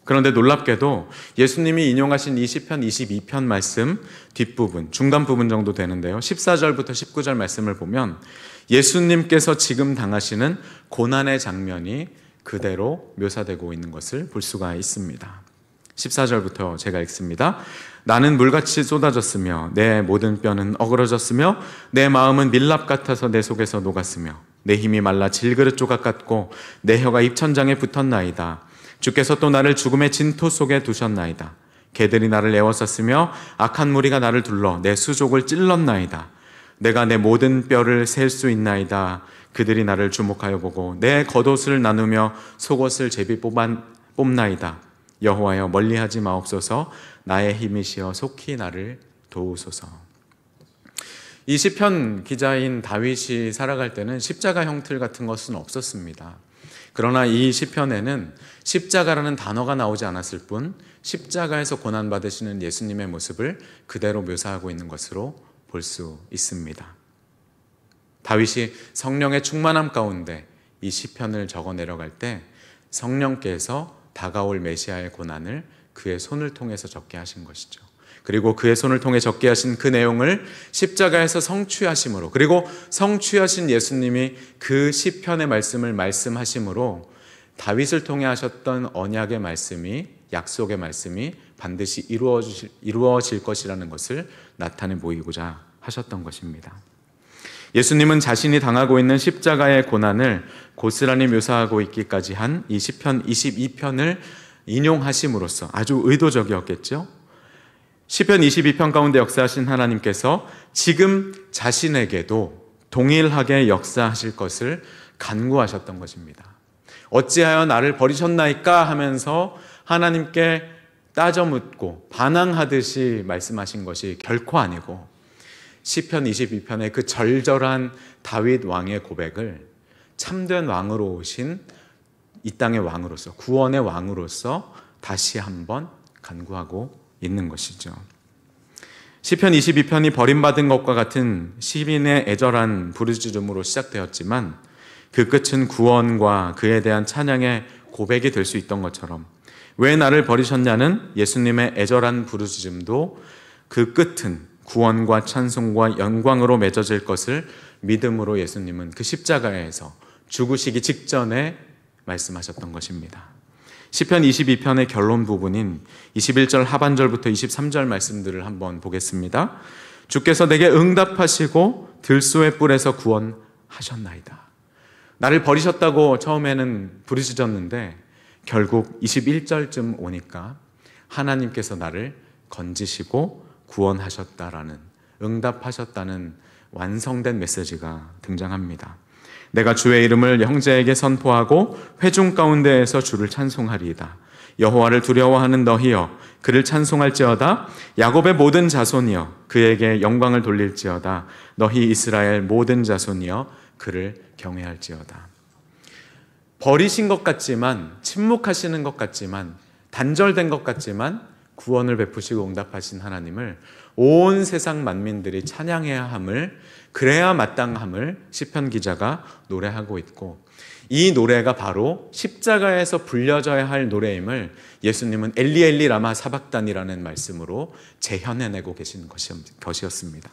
그런데 놀랍게도 예수님이 인용하신 이 시편 22편 말씀 뒷부분, 중간 부분 정도 되는데요. 14절부터 19절 말씀을 보면 예수님께서 지금 당하시는 고난의 장면이 그대로 묘사되고 있는 것을 볼 수가 있습니다. 14절부터 제가 읽습니다. 나는 물같이 쏟아졌으며 내 모든 뼈는 어그러졌으며 내 마음은 밀랍 같아서 내 속에서 녹았으며 내 힘이 말라 질그릇 조각 같고 내 혀가 입천장에 붙었나이다. 주께서 또 나를 죽음의 진토 속에 두셨나이다. 개들이 나를 에워쌌으며 악한 무리가 나를 둘러 내 수족을 찔렀나이다. 내가 내 모든 뼈를 셀 수 있나이다. 그들이 나를 주목하여 보고 내 겉옷을 나누며 속옷을 제비 뽑나이다. 여호와여 멀리하지 마옵소서. 나의 힘이시여 속히 나를 도우소서. 이 시편 기자인 다윗이 살아갈 때는 십자가 형틀 같은 것은 없었습니다. 그러나 이 시편에는 십자가라는 단어가 나오지 않았을 뿐 십자가에서 고난받으시는 예수님의 모습을 그대로 묘사하고 있는 것으로 볼 수 있습니다. 다윗이 성령의 충만함 가운데 이 시편을 적어 내려갈 때 성령께서 다가올 메시아의 고난을 그의 손을 통해서 적게 하신 것이죠. 그리고 그의 손을 통해 적게 하신 그 내용을 십자가에서 성취하심으로, 그리고 성취하신 예수님이 그 시편의 말씀을 말씀하심으로 다윗을 통해 하셨던 언약의 말씀이, 약속의 말씀이 반드시 이루어질 것이라는 것을 나타내 보이고자 하셨던 것입니다. 예수님은 자신이 당하고 있는 십자가의 고난을 고스란히 묘사하고 있기까지 한 이 시편 22편을 인용하심으로써 아주 의도적이었겠죠. 시편 22편 가운데 역사하신 하나님께서 지금 자신에게도 동일하게 역사하실 것을 간구하셨던 것입니다. 어찌하여 나를 버리셨나이까 하면서 하나님께 따져 묻고 반항하듯이 말씀하신 것이 결코 아니고 시편 22편의 그 절절한 다윗 왕의 고백을 참된 왕으로 오신 이 땅의 왕으로서, 구원의 왕으로서 다시 한번 간구하고 있는 것이죠. 시편 22편이 버림받은 것과 같은 시인의 애절한 부르짖음으로 시작되었지만 그 끝은 구원과 그에 대한 찬양의 고백이 될 수 있던 것처럼 왜 나를 버리셨냐는 예수님의 애절한 부르짖음도 그 끝은 구원과 찬송과 영광으로 맺어질 것을 믿음으로 예수님은 그 십자가에서 죽으시기 직전에 말씀하셨던 것입니다. 시편 22편의 결론 부분인 21절 하반절부터 23절 말씀들을 한번 보겠습니다. 주께서 내게 응답하시고 들소의 뿔에서 구원하셨나이다. 나를 버리셨다고 처음에는 부르짖었는데 결국 21절쯤 오니까 하나님께서 나를 건지시고 구원하셨다라는, 응답하셨다는 완성된 메시지가 등장합니다. 내가 주의 이름을 형제에게 선포하고 회중 가운데에서 주를 찬송하리이다. 여호와를 두려워하는 너희여 그를 찬송할지어다. 야곱의 모든 자손이여 그에게 영광을 돌릴지어다. 너희 이스라엘 모든 자손이여 그를 경외할지어다. 버리신 것 같지만, 침묵하시는 것 같지만, 단절된 것 같지만 구원을 베푸시고 응답하신 하나님을 온 세상 만민들이 찬양해야 함을, 그래야 마땅함을 시편 기자가 노래하고 있고, 이 노래가 바로 십자가에서 불려져야 할 노래임을 예수님은 엘리 엘리 라마 사박단이라는 말씀으로 재현해내고 계신 것이었습니다.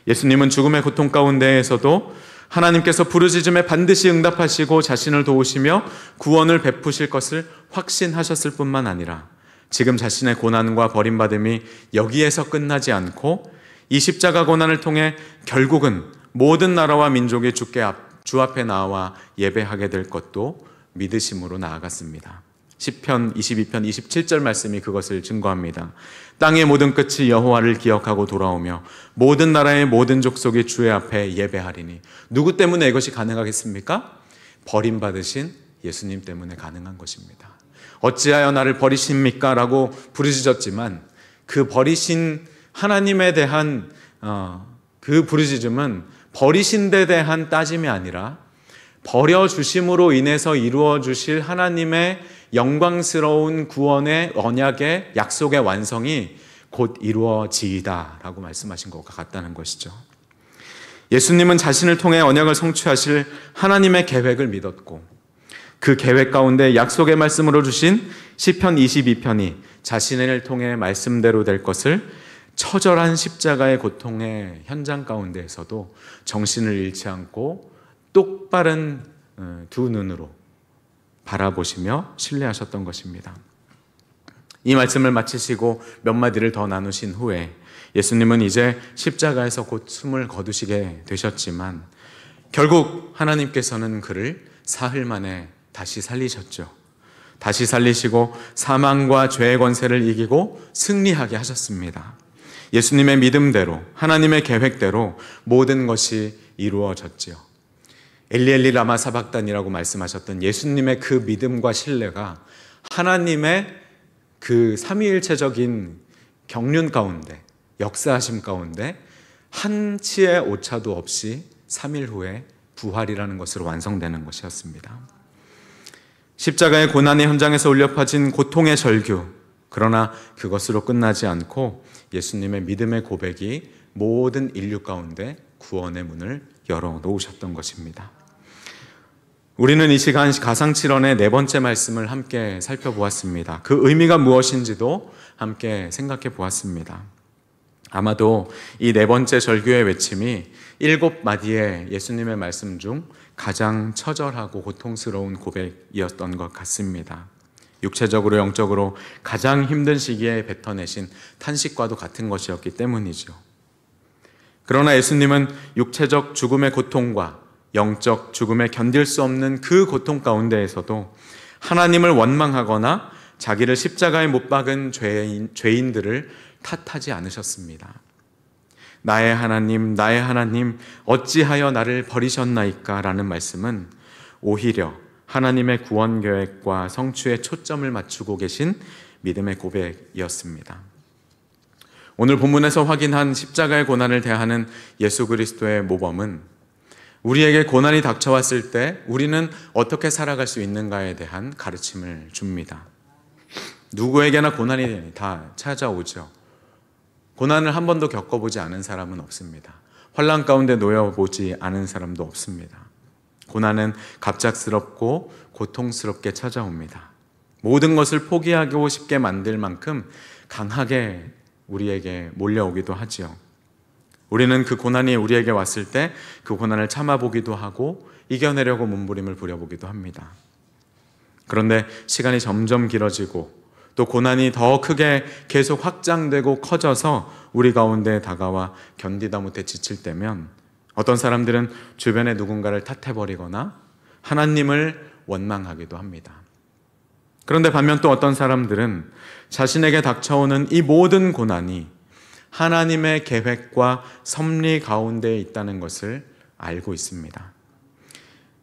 예수님은 죽음의 고통 가운데에서도 하나님께서 부르짖음에 반드시 응답하시고 자신을 도우시며 구원을 베푸실 것을 확신하셨을 뿐만 아니라 지금 자신의 고난과 버림받음이 여기에서 끝나지 않고 이 십자가 고난을 통해 결국은 모든 나라와 민족이 주 앞에 나와 예배하게 될 것도 믿으심으로 나아갔습니다. 시편 22편 27절 말씀이 그것을 증거합니다. 땅의 모든 끝이 여호와를 기억하고 돌아오며 모든 나라의 모든 족속이 주의 앞에 예배하리니. 누구 때문에 이것이 가능하겠습니까? 버림받으신 예수님 때문에 가능한 것입니다. 어찌하여 나를 버리십니까? 라고 부르짖었지만 그 버리신 하나님에 대한 그 부르짖음은 버리신 데 대한 따짐이 아니라 버려주심으로 인해서 이루어 주실 하나님의 영광스러운 구원의 언약의 약속의 완성이 곧 이루어지이다 라고 말씀하신 것과 같다는 것이죠. 예수님은 자신을 통해 언약을 성취하실 하나님의 계획을 믿었고 그 계획 가운데 약속의 말씀으로 주신 시편 22편이 자신을 통해 말씀대로 될 것을 처절한 십자가의 고통의 현장 가운데에서도 정신을 잃지 않고 똑바른 두 눈으로 바라보시며 신뢰하셨던 것입니다. 이 말씀을 마치시고 몇 마디를 더 나누신 후에 예수님은 이제 십자가에서 곧 숨을 거두시게 되셨지만 결국 하나님께서는 그를 사흘 만에 다시 살리셨죠. 다시 살리시고 사망과 죄의 권세를 이기고 승리하게 하셨습니다. 예수님의 믿음대로 하나님의 계획대로 모든 것이 이루어졌지요. 엘리 엘리 라마 사박단이라고 말씀하셨던 예수님의 그 믿음과 신뢰가 하나님의 그 삼위일체적인 경륜 가운데, 역사하심 가운데 한치의 오차도 없이 3일 후에 부활이라는 것으로 완성되는 것이었습니다. 십자가의 고난의 현장에서 울려 퍼진 고통의 절규, 그러나 그것으로 끝나지 않고 예수님의 믿음의 고백이 모든 인류 가운데 구원의 문을 열어놓으셨던 것입니다. 우리는 이 시간 가상칠언의 네 번째 말씀을 함께 살펴보았습니다. 그 의미가 무엇인지도 함께 생각해 보았습니다. 아마도 이 네 번째 절규의 외침이 7마디의 예수님의 말씀 중 가장 처절하고 고통스러운 고백이었던 것 같습니다. 육체적으로 영적으로 가장 힘든 시기에 뱉어내신 탄식과도 같은 것이었기 때문이죠. 그러나 예수님은 육체적 죽음의 고통과 영적 죽음에 견딜 수 없는 그 고통 가운데에서도 하나님을 원망하거나 자기를 십자가에 못 박은 죄인들을 탓하지 않으셨습니다. 나의 하나님 어찌하여 나를 버리셨나이까? 라는 말씀은 오히려 하나님의 구원 계획과 성취에 초점을 맞추고 계신 믿음의 고백이었습니다. 오늘 본문에서 확인한 십자가의 고난을 대하는 예수 그리스도의 모범은 우리에게 고난이 닥쳐왔을 때 우리는 어떻게 살아갈 수 있는가에 대한 가르침을 줍니다. 누구에게나 고난이 다 찾아오죠. 고난을 한 번도 겪어보지 않은 사람은 없습니다. 환난 가운데 놓여보지 않은 사람도 없습니다. 고난은 갑작스럽고 고통스럽게 찾아옵니다. 모든 것을 포기하고 싶게 만들 만큼 강하게 우리에게 몰려오기도 하지요. 우리는 그 고난이 우리에게 왔을 때 그 고난을 참아보기도 하고 이겨내려고 몸부림을 부려보기도 합니다. 그런데 시간이 점점 길어지고 또 고난이 더 크게 계속 확장되고 커져서 우리 가운데 다가와 견디다 못해 지칠 때면 어떤 사람들은 주변의 누군가를 탓해버리거나 하나님을 원망하기도 합니다. 그런데 반면 또 어떤 사람들은 자신에게 닥쳐오는 이 모든 고난이 하나님의 계획과 섭리 가운데 있다는 것을 알고 있습니다.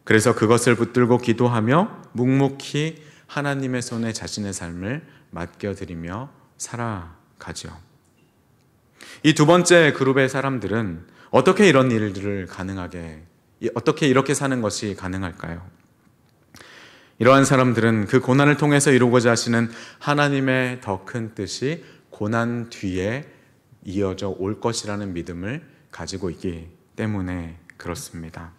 그래서 그것을 붙들고 기도하며 묵묵히 하나님의 손에 자신의 삶을 맡겨드리며 살아가죠. 이 두 번째 그룹의 사람들은 어떻게 이런 일들을 어떻게 이렇게 사는 것이 가능할까요? 이러한 사람들은 그 고난을 통해서 이루고자 하시는 하나님의 더 큰 뜻이 고난 뒤에 이어져 올 것이라는 믿음을 가지고 있기 때문에 그렇습니다.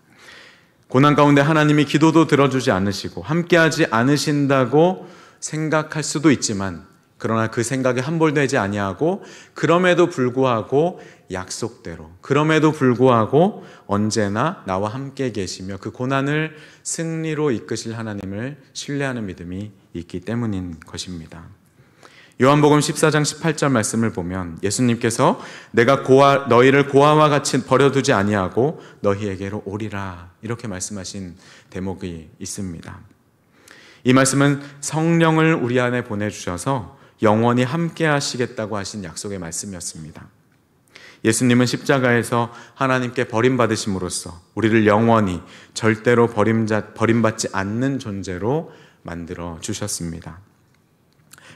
고난 가운데 하나님이 기도도 들어주지 않으시고 함께하지 않으신다고 생각할 수도 있지만 그러나 그 생각에 함몰되지 아니하고 그럼에도 불구하고 약속대로 그럼에도 불구하고 언제나 나와 함께 계시며 그 고난을 승리로 이끄실 하나님을 신뢰하는 믿음이 있기 때문인 것입니다. 요한복음 14장 18절 말씀을 보면 예수님께서 내가 너희를 고아와 같이 버려두지 아니하고 너희에게로 오리라 이렇게 말씀하신 대목이 있습니다. 이 말씀은 성령을 우리 안에 보내주셔서 영원히 함께 하시겠다고 하신 약속의 말씀이었습니다. 예수님은 십자가에서 하나님께 버림받으심으로써 우리를 영원히 절대로 버림받지 않는 존재로 만들어 주셨습니다.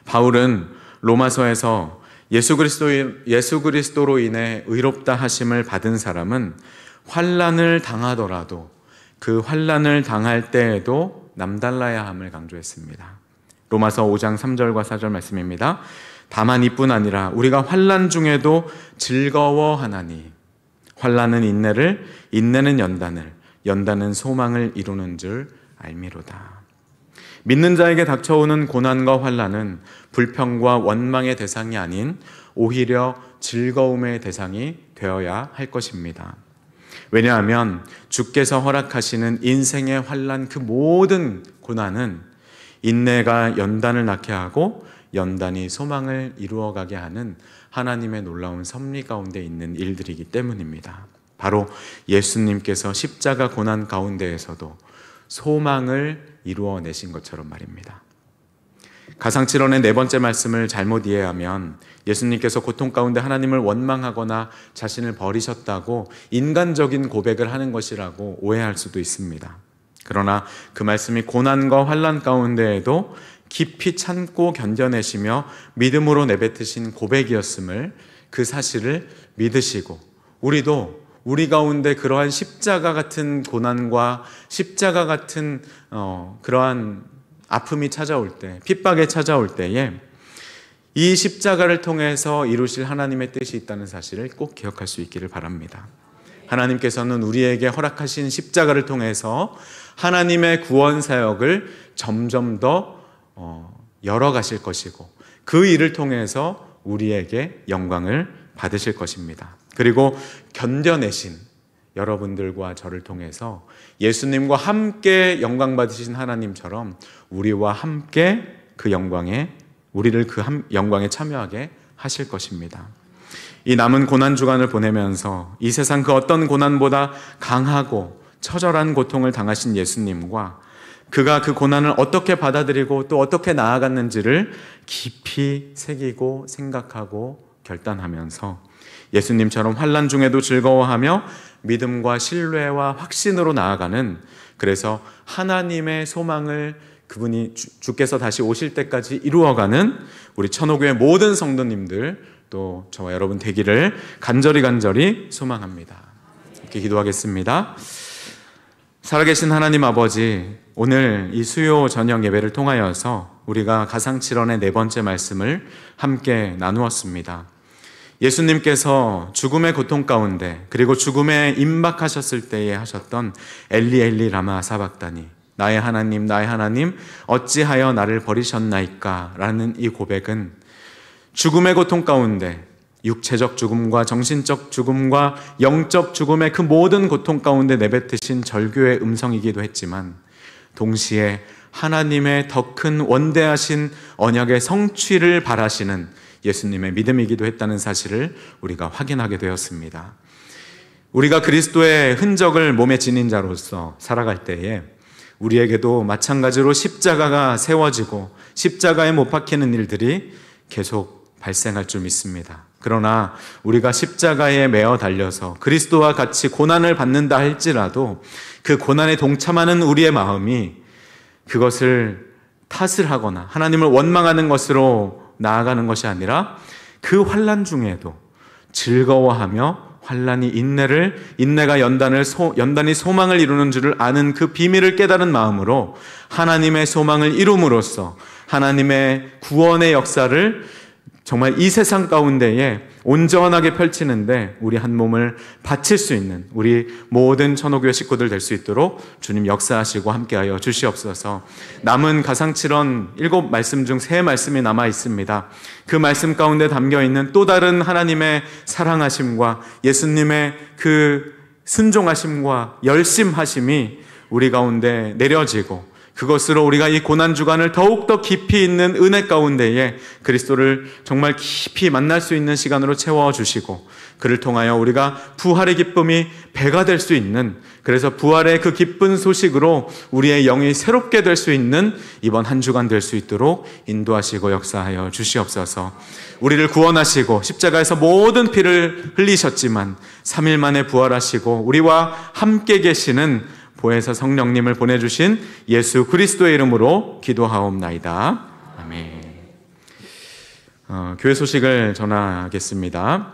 바울은 로마서에서 예수 그리스도로 인해 의롭다 하심을 받은 사람은 환난을 당하더라도 그 환난을 당할 때에도 남달라야 함을 강조했습니다. 로마서 5장 3절과 4절 말씀입니다. 다만 이뿐 아니라 우리가 환난 중에도 즐거워하나니 환난은 인내를, 인내는 연단을, 연단은 소망을 이루는 줄 알미로다. 믿는 자에게 닥쳐오는 고난과 환난은 불평과 원망의 대상이 아닌 오히려 즐거움의 대상이 되어야 할 것입니다. 왜냐하면 주께서 허락하시는 인생의 환난 그 모든 고난은 인내가 연단을 낳게 하고 연단이 소망을 이루어가게 하는 하나님의 놀라운 섭리 가운데 있는 일들이기 때문입니다. 바로 예수님께서 십자가 고난 가운데에서도 소망을 이루어내신 것처럼 말입니다. 가상칠언의 네 번째 말씀을 잘못 이해하면 예수님께서 고통 가운데 하나님을 원망하거나 자신을 버리셨다고 인간적인 고백을 하는 것이라고 오해할 수도 있습니다. 그러나 그 말씀이 고난과 환난 가운데에도 깊이 참고 견뎌내시며 믿음으로 내뱉으신 고백이었음을 그 사실을 믿으시고 우리도 우리 가운데 그러한 십자가 같은 고난과 십자가 같은 그러한 아픔이 찾아올 때, 핍박에 찾아올 때에 이 십자가를 통해서 이루실 하나님의 뜻이 있다는 사실을 꼭 기억할 수 있기를 바랍니다. 하나님께서는 우리에게 허락하신 십자가를 통해서 하나님의 구원 사역을 점점 더 열어가실 것이고 그 일을 통해서 우리에게 영광을 받으실 것입니다. 그리고 견뎌내신 여러분들과 저를 통해서 예수님과 함께 영광 받으신 하나님처럼 우리와 함께 우리를 그 영광에 참여하게 하실 것입니다. 이 남은 고난 주간을 보내면서 이 세상 그 어떤 고난보다 강하고 처절한 고통을 당하신 예수님과 그가 그 고난을 어떻게 받아들이고 또 어떻게 나아갔는지를 깊이 새기고 생각하고 결단하면서 예수님처럼 환난 중에도 즐거워하며 믿음과 신뢰와 확신으로 나아가는, 그래서 하나님의 소망을 그분이 주께서 다시 오실 때까지 이루어가는 우리 천호교회 모든 성도님들 또 저와 여러분 되기를 간절히 소망합니다. 이렇게 기도하겠습니다. 살아계신 하나님 아버지, 오늘 이 수요 저녁 예배를 통하여서 우리가 가상칠언의 네 번째 말씀을 함께 나누었습니다. 예수님께서 죽음의 고통 가운데 그리고 죽음에 임박하셨을 때에 하셨던 엘리 엘리 라마 사박다니, 나의 하나님 어찌하여 나를 버리셨나이까 라는 이 고백은 죽음의 고통 가운데 육체적 죽음과 정신적 죽음과 영적 죽음의 그 모든 고통 가운데 내뱉으신 절규의 음성이기도 했지만, 동시에 하나님의 더 큰 원대하신 언약의 성취를 바라시는 예수님의 믿음이기도 했다는 사실을 우리가 확인하게 되었습니다. 우리가 그리스도의 흔적을 몸에 지닌 자로서 살아갈 때에 우리에게도 마찬가지로 십자가가 세워지고 십자가에 못 박히는 일들이 계속 발생할 줄 믿습니다. 그러나 우리가 십자가에 매어 달려서 그리스도와 같이 고난을 받는다 할지라도 그 고난에 동참하는 우리의 마음이 그것을 탓을 하거나 하나님을 원망하는 것으로 나아가는 것이 아니라 그 환난 중에도 즐거워하며 환난이 인내가 연단이 소망을 이루는 줄을 아는 그 비밀을 깨달은 마음으로 하나님의 소망을 이룸으로써 하나님의 구원의 역사를 정말 이 세상 가운데에 온전하게 펼치는데 우리 한 몸을 바칠 수 있는 우리 모든 천호교회 식구들 될 수 있도록 주님 역사하시고 함께하여 주시옵소서. 남은 가상칠언 7말씀 중 3말씀이 남아 있습니다. 그 말씀 가운데 담겨있는 또 다른 하나님의 사랑하심과 예수님의 그 순종하심과 열심하심이 우리 가운데 내려지고, 그것으로 우리가 이 고난주간을 더욱더 깊이 있는 은혜 가운데에 그리스도를 정말 깊이 만날 수 있는 시간으로 채워주시고, 그를 통하여 우리가 부활의 기쁨이 배가 될 수 있는, 그래서 부활의 그 기쁜 소식으로 우리의 영이 새롭게 될 수 있는 이번 한 주간 될 수 있도록 인도하시고 역사하여 주시옵소서. 우리를 구원하시고 십자가에서 모든 피를 흘리셨지만 3일 만에 부활하시고 우리와 함께 계시는 보혜사 성령님을 보내주신 예수 그리스도의 이름으로 기도하옵나이다. 아멘. 교회 소식을 전하겠습니다.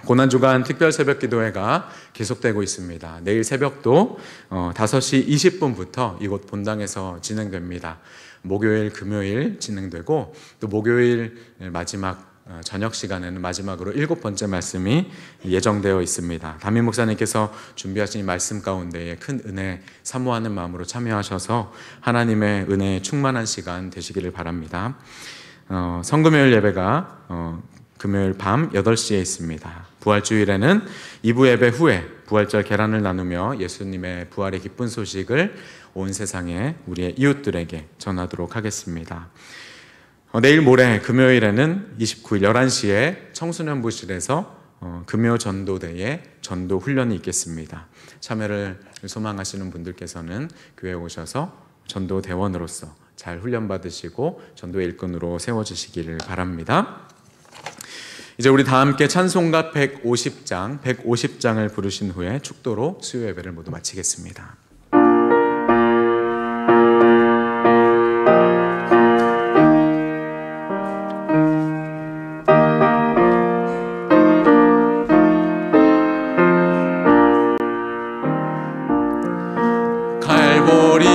고난주간 특별 새벽 기도회가 계속되고 있습니다. 내일 새벽도 5시 20분부터 이곳 본당에서 진행됩니다. 목요일, 금요일 진행되고, 또 목요일 마지막 저녁 시간에는 마지막으로 7번째 말씀이 예정되어 있습니다. 담임 목사님께서 준비하신 이 말씀 가운데에 큰 은혜 사모하는 마음으로 참여하셔서 하나님의 은혜에 충만한 시간 되시기를 바랍니다. 성금요일 예배가 금요일 밤 8시에 있습니다. 부활주일에는 2부 예배 후에 부활절 계란을 나누며 예수님의 부활의 기쁜 소식을 온 세상에 우리의 이웃들에게 전하도록 하겠습니다. 내일 모레 금요일에는 29일 11시에 청소년부실에서 금요 전도대회 전도 훈련이 있겠습니다. 참여를 소망하시는 분들께서는 교회에 오셔서 전도 대원으로서 잘 훈련받으시고 전도의 일꾼으로 세워주시기를 바랍니다. 이제 우리 다 함께 찬송가 150장을 부르신 후에 축도로 수요 예배를 모두 마치겠습니다.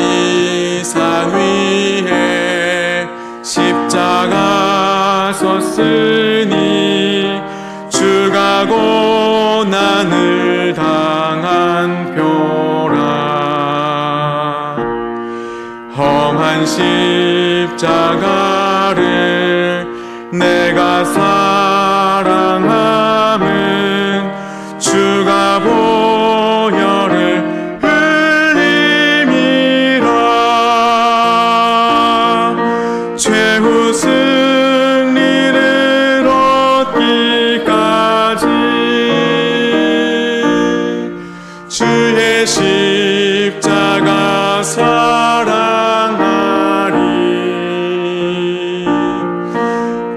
갈보리산 위에 십자가 섰으니 주가 고난을 당한 표라. 험한 십자가를 내가 사랑함은 주가 보혈을 흘림이라. 최후 승리를 얻기까지 주의 십자가 사랑하리.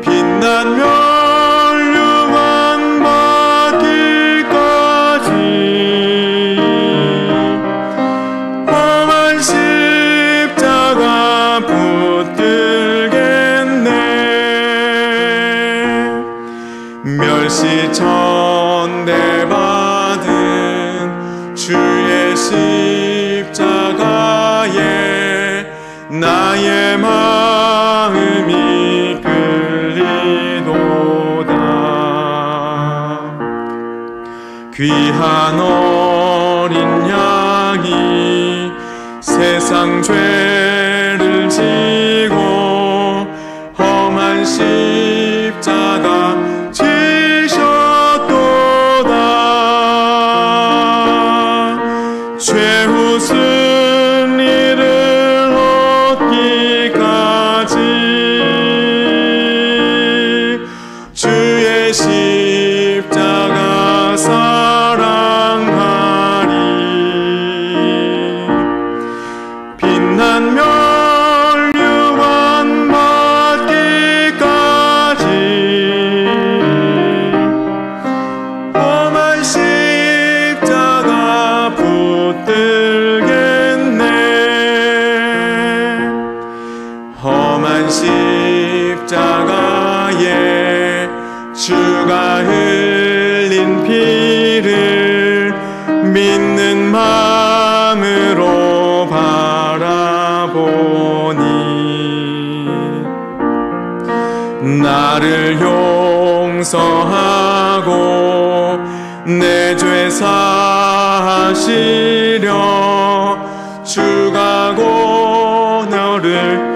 빛난 명 나의 마음이 끌리도다. 귀한 어린 양이 세상 죄를 지고 험한 십자가 지셨도다. 죄 웃은 이를 얻기까지 주의 십자가 사랑하리. 빛난 멸류관 받기까지 험한 십자가 붙들겠네. 험한 십자가에 주가 흘린 피를 믿는 마음으로 바라보니 나를 용서하고 내 죄 사하시려 주가 곧 너를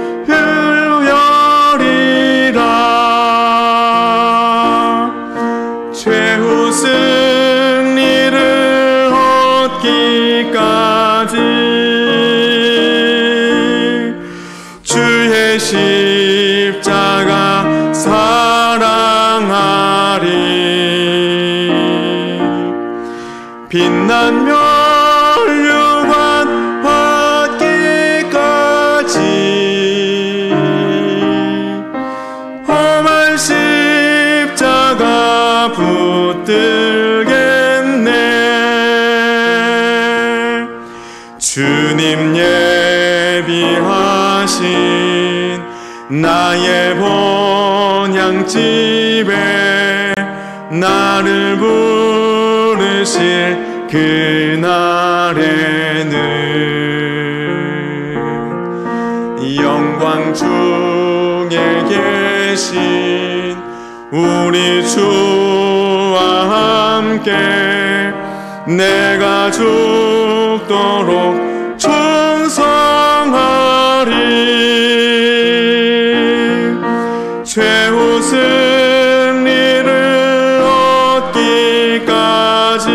죄 웃은 이를 얻기까지 주의 십자가 사랑하리. 빛난 멸류관 받기까지 험한 십자가 붙들겠네. 주님 예비하신 나의 본향집에 나를 부르실 그날에는 영광 중에 계신 우리 주와 함께 내가 죽도록 충성하리. 죄 웃은 이를 얻기까지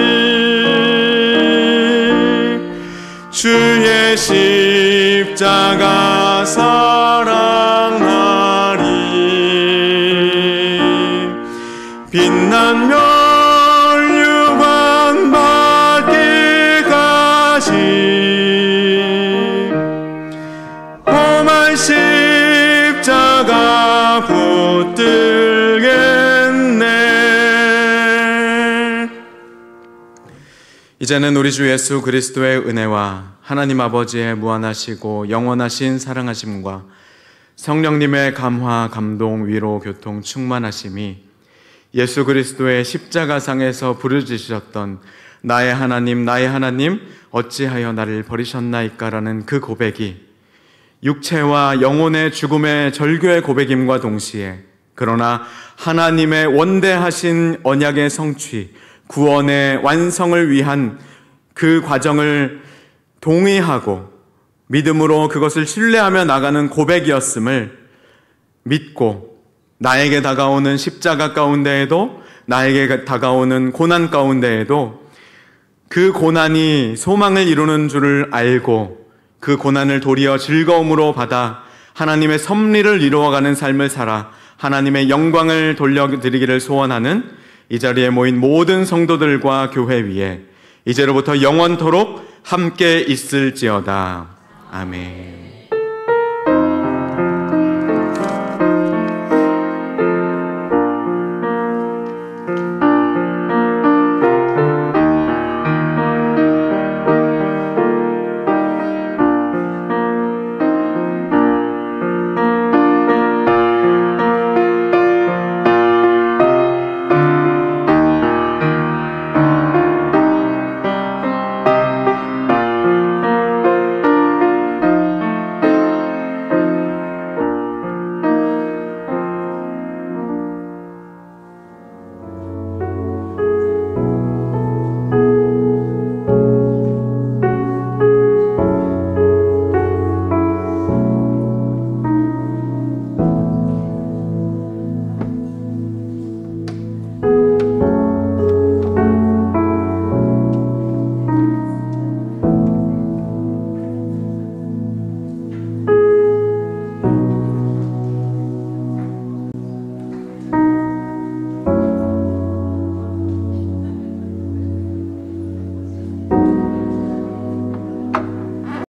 주의 십자가 사랑하리. 빛난 멸류관 받기까지 험한 십자가 붙들겠네. 이제는 우리 주 예수 그리스도의 은혜와 하나님 아버지의 무한하시고 영원하신 사랑하심과 성령님의 감화, 감동, 위로, 교통, 충만하심이 예수 그리스도의 십자가상에서 부르짖으셨던 나의 하나님, 나의 하나님, 어찌하여 나를 버리셨나이까라는 그 고백이 육체와 영혼의 죽음의 절규의 고백임과 동시에 그러나 하나님의 원대하신 언약의 성취, 구원의 완성을 위한 그 과정을 동의하고 믿음으로 그것을 신뢰하며 나가는 고백이었음을 믿고 나에게 다가오는 십자가 가운데에도 나에게 다가오는 고난 가운데에도 그 고난이 소망을 이루는 줄을 알고 그 고난을 도리어 즐거움으로 받아 하나님의 섭리를 이루어가는 삶을 살아 하나님의 영광을 돌려드리기를 소원하는 이 자리에 모인 모든 성도들과 교회 위에 이제로부터 영원토록 함께 있을지어다. 아멘.